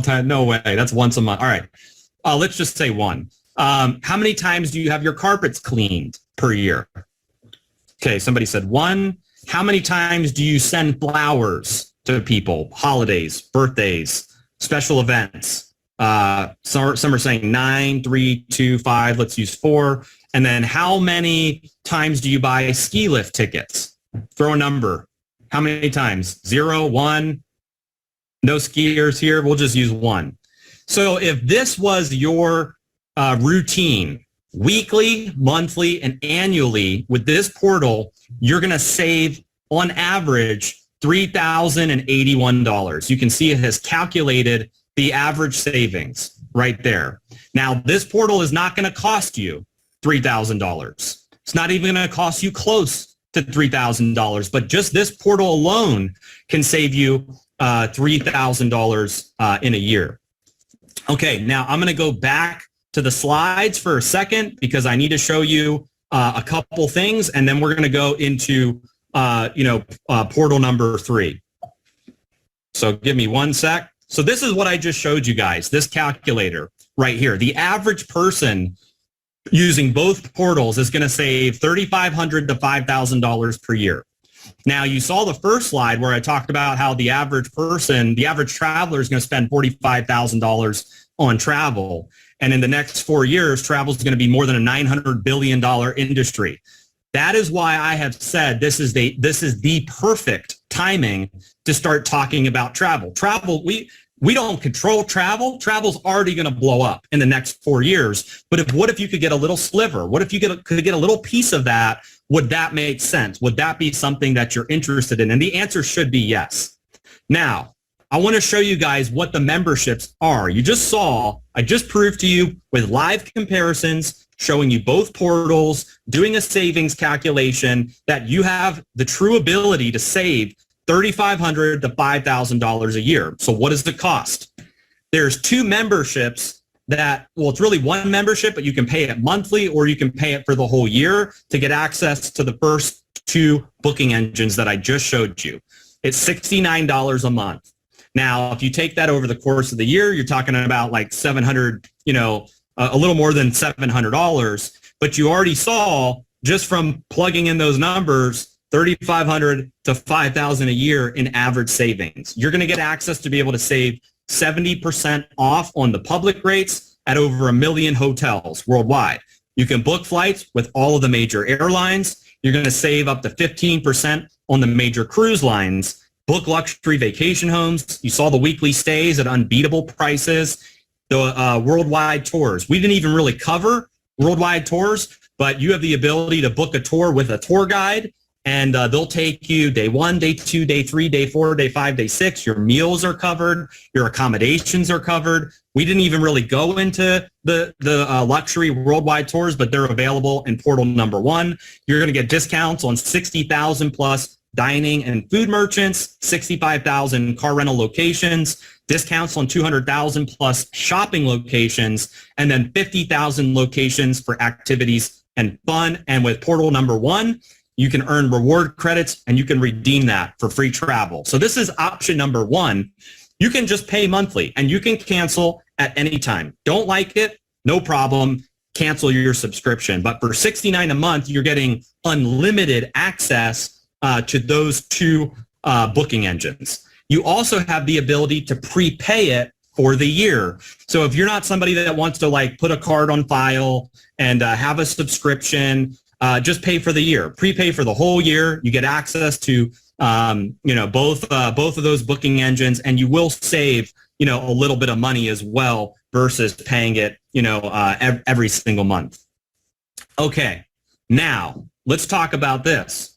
times? No way. That's once a month. All right. Let's just say 1. How many times do you have your carpets cleaned per year? Okay, somebody said 1. How many times do you send flowers to people? Holidays, birthdays, special events. Some are saying 9, 3, 2, 5. Let's use 4. And then how many times do you buy ski lift tickets? Throw a number. How many times? 0, 1. No skiers here. We'll just use 1. So if this was your routine, weekly, monthly, and annually with this portal, you're going to save on average $3,081. You can see it has calculated the average savings right there. Now, this portal is not going to cost you $3,000. It's not even going to cost you close to $3,000, but just this portal alone can save you $3,000 in a year. Okay, now I'm going to go back to the slides for a second because I need to show you a couple things, and then we're going to go into portal number 3. So give me 1 sec. So this is what I just showed you guys, this calculator right here. The average person using both portals is going to save $3,500 to $5,000 per year. Now, you saw the first slide where I talked about how the average person, the average traveler is going to spend $45,000 on travel. And in the next 4 years, travel is going to be more than a $900 billion industry. That is why I have said this is the perfect timing to start talking about travel. Travel, we don't control travel. Travel's already going to blow up in the next 4 years. But what if you could get a little sliver? What if you could get a little piece of that? Would that make sense? Would that be something that you're interested in? And the answer should be yes. Now, I want to show you guys what the memberships are. You just saw, I just proved to you with live comparisons, showing you both portals, doing a savings calculation, that you have the true ability to save $3,500 to $5,000 a year. So what does it cost? There's 2 memberships that, well, it's really 1 membership, but you can pay it monthly or you can pay it for the whole year to get access to the first 2 booking engines that I just showed you. It's $69 a month. Now, if you take that over the course of the year, you're talking about like $700, a little more than $700. But you already saw, just from plugging in those numbers, $3,500 to $5,000 a year in average savings. You're going to get access to be able to save 70% off on the public rates at over 1 million hotels worldwide. You can book flights with all of the major airlines. You're going to save up to 15% on the major cruise lines. Book luxury vacation homes. You saw the weekly stays at unbeatable prices. The worldwide tours. We didn't even really cover worldwide tours, but you have the ability to book a tour with a tour guide, and they'll take you day 1, day 2, day 3, day 4, day 5, day 6. Your meals are covered. Your accommodations are covered. We didn't even really go into the luxury worldwide tours, but they're available in portal number 1. You're going to get discounts on 60,000 plus dining and food merchants, 65,000 car rental locations, discounts on 200,000 plus shopping locations, and then 50,000 locations for activities and fun. And with portal number 1, you can earn reward credits and you can redeem that for free travel. So this is option number 1. You can just pay monthly and you can cancel at any time. Don't like it? No problem. Cancel your subscription. But for $69 a month, you're getting unlimited access to those 2 booking engines. You also have the ability to prepay it for the year. So if you're not somebody that wants to like put a card on file and have a subscription, just pay for the year. Prepay for the whole year. You get access to both of those booking engines, and you will save a little bit of money as well versus paying it every single month. Okay, now let's talk about this.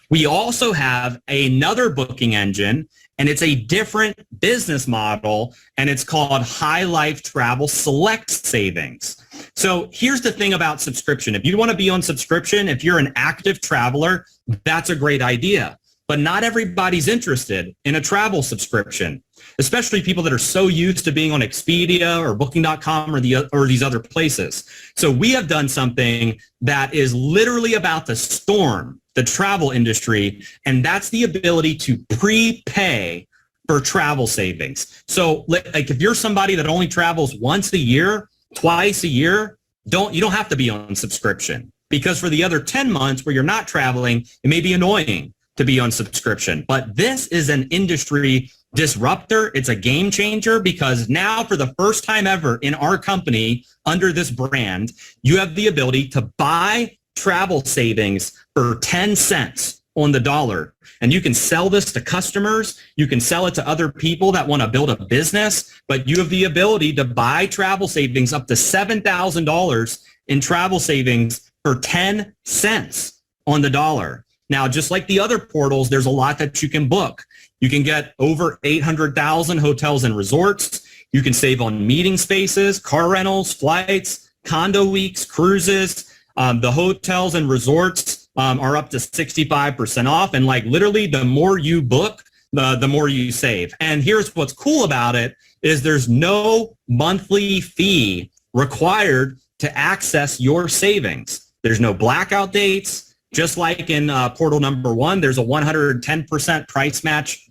We also have another booking engine, and it's a different business model, and it's called High Life Travel Select Savings. So here's the thing about subscription. If you want to be on subscription, if you're an active traveler, that's a great idea. But not everybody's interested in a travel subscription, especially people that are so used to being on Expedia or Booking.com or these other places. So we have done something that is literally about to storm the travel industry, and that's the ability to prepay for travel savings. So like if you're somebody that only travels once a year, twice a year, you don't have to be on subscription, because for the other 10 months where you're not traveling, it may be annoying to be on subscription. But this is an industry disruptor. It's a game changer, because now for the first time ever in our company under this brand, you have the ability to buy travel savings for 10 cents on the dollar. And you can sell this to customers. You can sell it to other people that want to build a business, but you have the ability to buy travel savings up to $7,000 in travel savings for 10 cents on the dollar. Now, just like the other portals, there's a lot that you can book. You can get over 800,000 hotels and resorts. You can save on meeting spaces, car rentals, flights, condo weeks, cruises. The hotels and resorts are up to 65% off. And like literally the more you book, the more you save. And here's what's cool about it is there's no monthly fee required to access your savings. There's no blackout dates. Just like in portal number 1, there's a 110% price match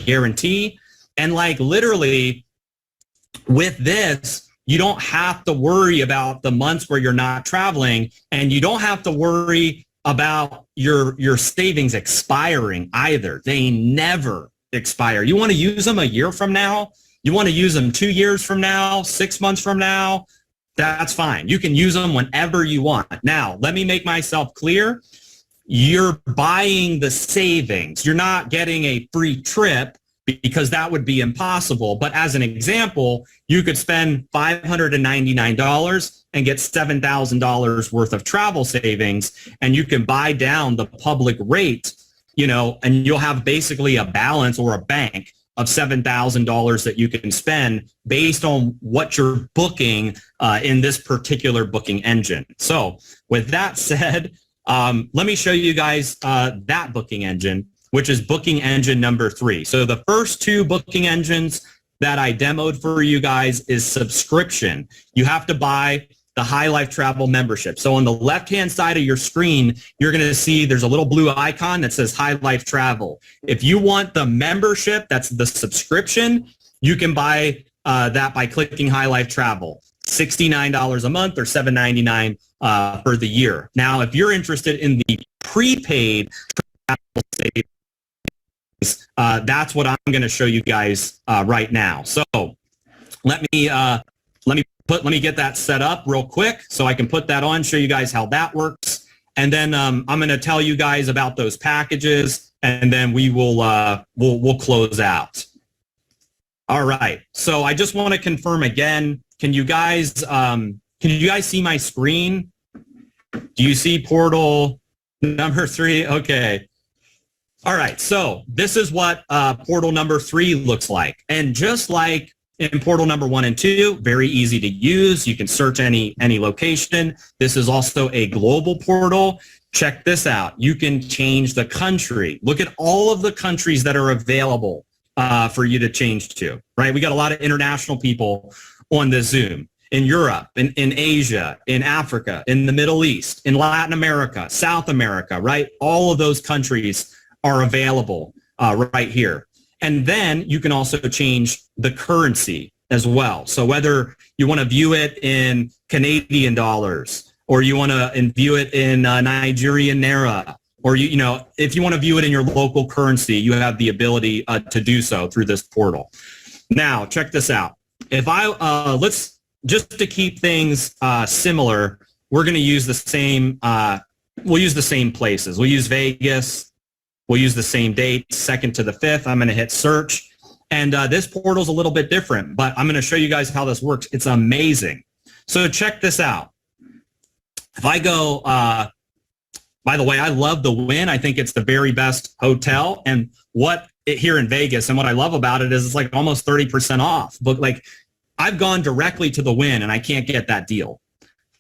guarantee. And like literally with this, you don't have to worry about the months where you're not traveling, and you don't have to worry about your savings expiring either. They never expire. You want to use them a year from now, you want to use them 2 years from now, 6 months from now, that's fine. You can use them whenever you want. Now, let me make myself clear. You're buying the savings. You're not getting a free trip, because that would be impossible. But as an example, you could spend $599 and get $7,000 worth of travel savings, and you can buy down the public rate, and you'll have basically a balance or a bank of $7,000 that you can spend based on what you're booking in this particular booking engine. So with that said, let me show you guys that booking engine, which is booking engine number 3. So the first 2 booking engines that I demoed for you guys is subscription. You have to buy the High Life Travel membership. So on the left-hand side of your screen, you're going to see there's a little blue icon that says High Life Travel. If you want the membership, that's the subscription, you can buy that by clicking High Life Travel. $69 a month or $7.99 for the year. Now, if you're interested in the prepaid travel savings, that's what I'm going to show you guys right now. So let me get that set up real quick so I can put that on, show you guys how that works. And then I'm going to tell you guys about those packages, and then we will we'll close out. All right. So I just want to confirm again. Can you guys see my screen? Do you see portal number 3? Okay. All right. So this is what portal number 3 looks like. And just like in portal number 1 and 2, very easy to use. You can search any location. This is also a global portal. Check this out. You can change the country. Look at all of the countries that are available for you to change to, right? We got a lot of international people on this Zoom. In Europe, in Asia, in Africa, in the Middle East, in Latin America, South America, right? All of those countries are available right here. And then you can also change the currency as well. So whether you want to view it in Canadian dollars, or you want to view it in Nigerian naira, or you know, if you want to view it in your local currency, you have the ability to do so through this portal. Now, check this out. If I just to keep things similar, we're going to use the same. We'll use the same places. We'll use Vegas. We'll use the same date, 2nd to the 5th. I'm going to hit search. And this portal is a little bit different, but I'm going to show you guys how this works. It's amazing. So check this out. If I go, by the way, I love the Wynn. I think it's the very best hotel. And here in Vegas, and what I love about it is it's like almost 30% off. But like, I've gone directly to the Wynn and I can't get that deal.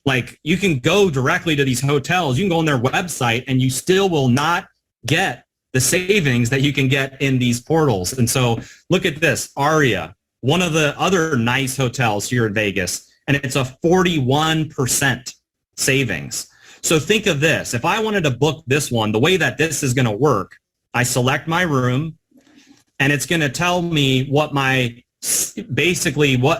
Like, you can go directly to these hotels. You can go on their website and you still will not get the savings that you can get in these portals. And so look at this, Aria, one of the other nice hotels here in Vegas, and it's a 41% savings. So think of this. If I wanted to book this one, the way that this is going to work, I select my room and it's going to tell me what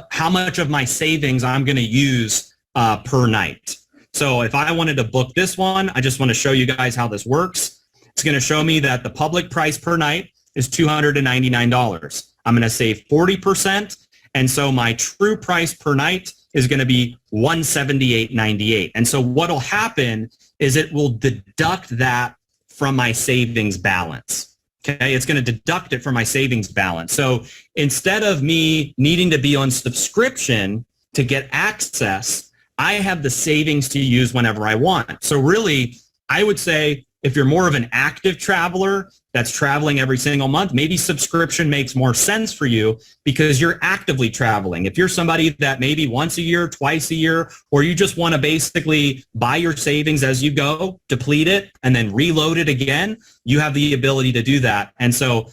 how much of my savings I'm going to use per night. So if I wanted to book this one, I just want to show you guys how this works. It's going to show me that the public price per night is $299. I'm going to save 40%. And so my true price per night is going to be $178.98. And so what will happen is it will deduct that from my savings balance. Okay, it's going to deduct it from my savings balance. So instead of me needing to be on subscription to get access, I have the savings to use whenever I want. So really, I would say if you're more of an active traveler that's traveling every single month, maybe subscription makes more sense for you because you're actively traveling. If you're somebody that maybe once a year, twice a year, or you just want to basically buy your savings as you go, deplete it, and then reload it again, you have the ability to do that. And so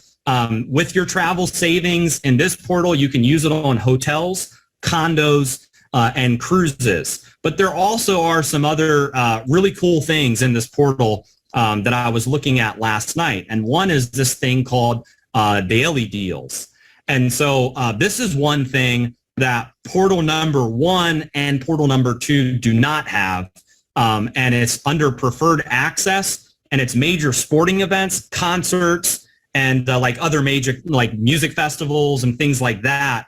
with your travel savings in this portal, you can use it on hotels, condos, and cruises. But there also are some other really cool things in this portal that I was looking at last night. And one is this thing called daily deals. And so this is one thing that portal number 1 and portal number 2 do not have. And it's under preferred access, and it's major sporting events, concerts, and like other major like music festivals and things like that,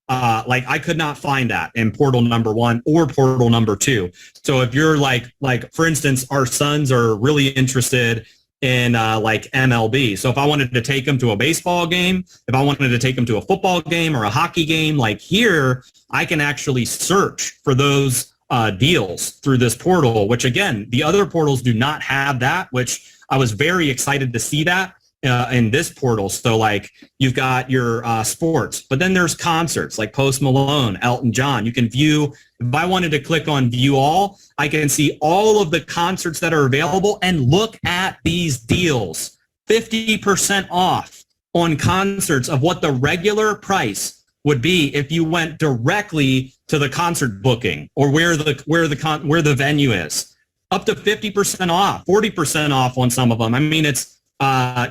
like I could not find that in portal number 1 or portal number 2. So if you're like for instance, our sons are really interested in like MLB. So if I wanted to take them to a baseball game, if I wanted to take them to a football game or a hockey game, like here, I can actually search for those deals through this portal, which again, the other portals do not have that, which I was very excited to see that. In this portal. So like you've got your sports, but then there's concerts like Post Malone, Elton John. You can view, if I wanted to click on view all, I can see all of the concerts that are available and look at these deals. 50% off on concerts of what the regular price would be if you went directly to the concert booking or where the venue is. Up to 50% off, 40% off on some of them. I mean, it's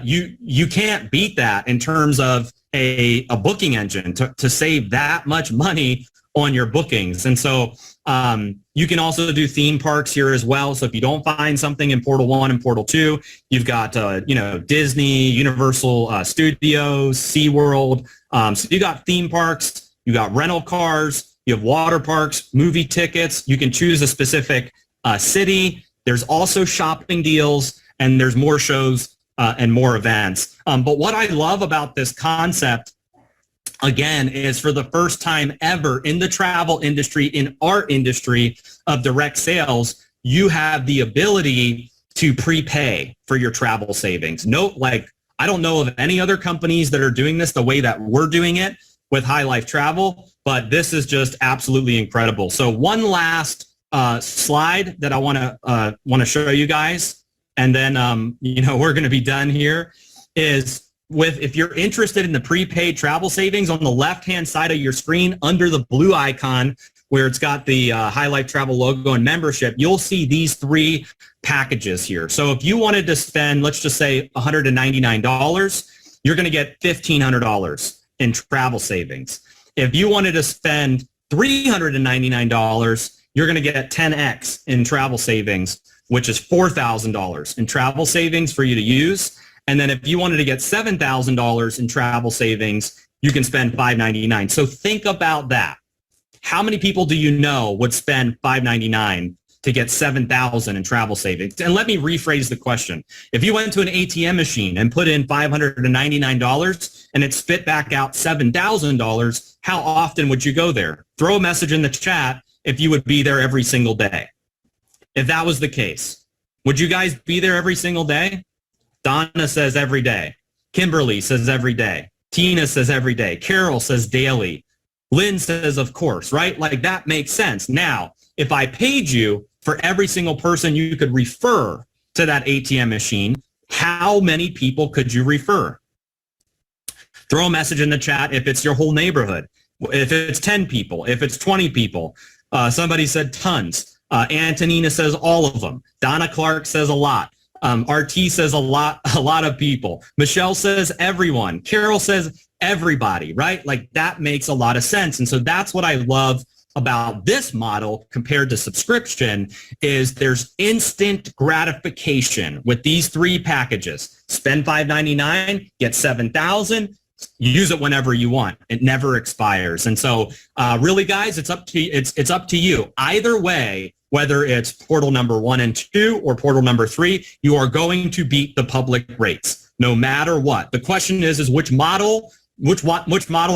you can't beat that in terms of a booking engine to save that much money on your bookings. And so you can also do theme parks here as well. So if you don't find something in Portal 1 and Portal 2, you've got, Disney, Universal Studios, SeaWorld. So you got theme parks, you got rental cars, you have water parks, movie tickets. You can choose a specific city. There's also shopping deals, and there's more shows and more events. But what I love about this concept, again, is for the first time ever in the travel industry, in our industry of direct sales, you have the ability to prepay for your travel savings. I don't know of any other companies that are doing this the way that we're doing it with High Life Travel, but this is just absolutely incredible. So one last slide that I want to show you guys, and then we're going to be done here, is if you're interested in the prepaid travel savings, on the left-hand side of your screen under the blue icon where it's got the High Life Travel logo and membership, you'll see these three packages here. So if you wanted to spend, let's just say $199, you're going to get $1,500 in travel savings. If you wanted to spend $399, you're going to get 10x in travel savings, which is $4,000 in travel savings for you to use. And then if you wanted to get $7,000 in travel savings, you can spend $599. So think about that. How many people do you know would spend $599 to get $7,000 in travel savings? And let me rephrase the question. If you went to an ATM machine and put in $599 and it spit back out $7,000, how often would you go there? Throw a message in the chat if you would be there every single day. If that was the case, would you guys be there every single day? Donna says every day. Kimberly says every day. Tina says every day. Carol says daily. Lynn says, of course, right? Like, that makes sense. Now, if I paid you for every single person you could refer to that ATM machine, how many people could you refer? Throw a message in the chat if it's your whole neighborhood, if it's 10 people, if it's 20 people. Somebody said tons. Antonina says all of them. Donna Clark says a lot. RT says a lot of people. Michelle says everyone. Carol says everybody, right? Like, that makes a lot of sense. And so that's what I love about this model compared to subscription, is there's instant gratification with these three packages. Spend $599, get $7,000, use it whenever you want. It never expires. And so really, guys, it's up to you. Either way, whether it's portal number 1 and 2 or portal number 3, you are going to beat the public rates no matter what. The question is which model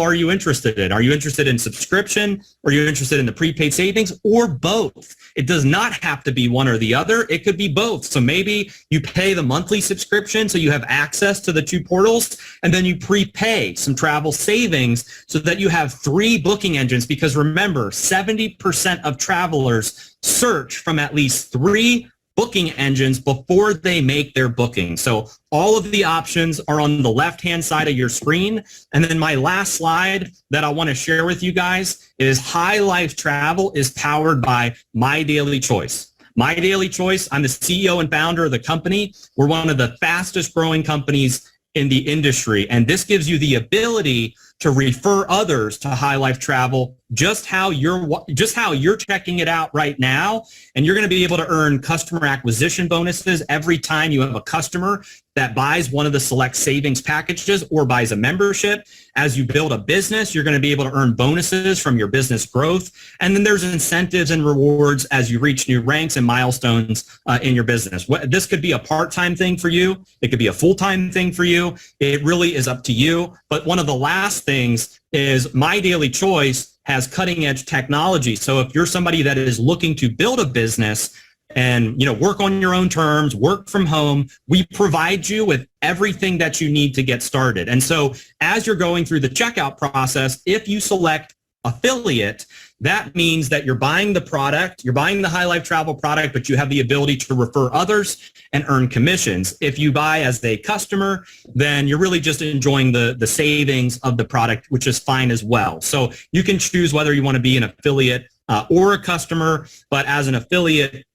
are you interested in? Are you interested in subscription? Are you interested in the prepaid savings, or both? It does not have to be one or the other. It could be both. So maybe you pay the monthly subscription so you have access to the two portals, and then you prepay some travel savings so that you have 3 booking engines, because remember, 70% of travelers search from at least 3 booking engines before they make their booking. So all of the options are on the left-hand side of your screen. And then my last slide that I want to share with you guys is High Life Travel is powered by My Daily Choice. My Daily Choice, I'm the CEO and founder of the company. We're one of the fastest growing companies in the industry. And this gives you the ability to refer others to High Life Travel, just how you're checking it out right now. And you're going to be able to earn customer acquisition bonuses every time you have a customer that buys one of the select savings packages or buys a membership. As you build a business, you're going to be able to earn bonuses from your business growth. And then there's incentives and rewards as you reach new ranks and milestones in your business. This could be a part-time thing for you. It could be a full-time thing for you. It really is up to you. But one of the last things is My Daily Choice has cutting-edge technology. So if you're somebody that is looking to build a business and work on your own terms, work from home, we provide you with everything that you need to get started. And so as you're going through the checkout process, if you select affiliate, that means that you're buying the product, you're buying the High Life Travel product, but you have the ability to refer others and earn commissions. If you buy as a customer, then you're really just enjoying the savings of the product, which is fine as well. So you can choose whether you want to be an affiliate or a customer, but as an affiliate,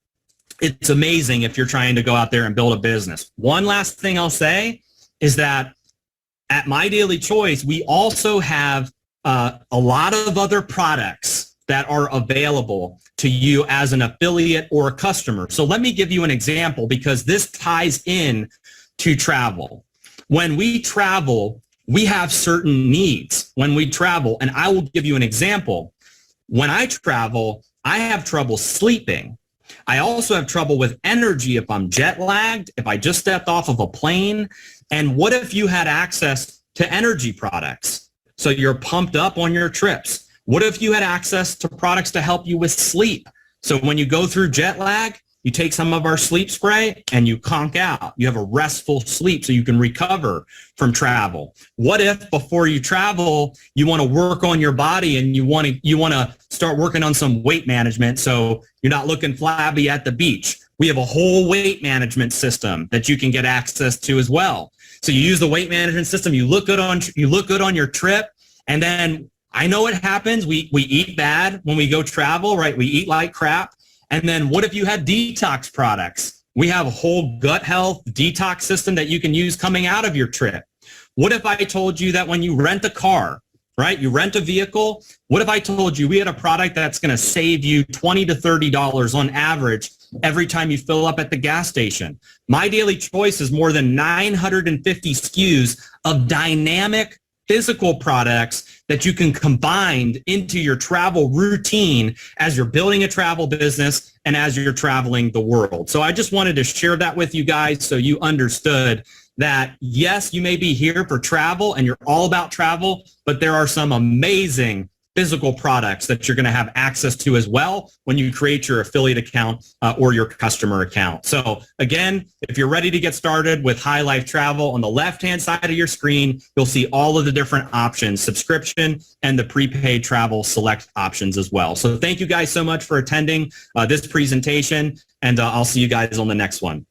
it's amazing if you're trying to go out there and build a business. One last thing I'll say is that at My Daily Choice, we also have a lot of other products that are available to you as an affiliate or a customer. So let me give you an example because this ties in to travel. When we travel, we have certain needs when we travel, and I will give you an example. When I travel, I have trouble sleeping. I also have trouble with energy if I'm jet lagged, if I just stepped off of a plane. And what if you had access to energy products? So you're pumped up on your trips. What if you had access to products to help you with sleep? So when you go through jet lag, you take some of our sleep spray and you conk out. You have a restful sleep so you can recover from travel. What if before you travel, you want to work on your body and you want to start working on some weight management so you're not looking flabby at the beach? We have a whole weight management system that you can get access to as well. So you use the weight management system, you look good on your trip, and then I know it happens. We eat bad when we go travel, right? We eat like crap. And then what if you had detox products? We have a whole gut health detox system that you can use coming out of your trip. What if I told you that when you rent a car, right? You rent a vehicle. What if I told you we had a product that's going to save you $20 to $30 on average every time you fill up at the gas station? My Daily Choice is more than 950 SKUs of dynamic physical products that you can combine into your travel routine as you're building a travel business and as you're traveling the world. So I just wanted to share that with you guys so you understood that, yes, you may be here for travel and you're all about travel, but there are some amazing physical products that you're going to have access to as well when you create your affiliate account or your customer account. So again, if you're ready to get started with High Life Travel, on the left-hand side of your screen, you'll see all of the different options, subscription and the prepaid travel select options as well. So thank you guys so much for attending this presentation, and I'll see you guys on the next one.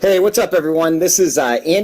Hey, what's up, everyone? This is Andy.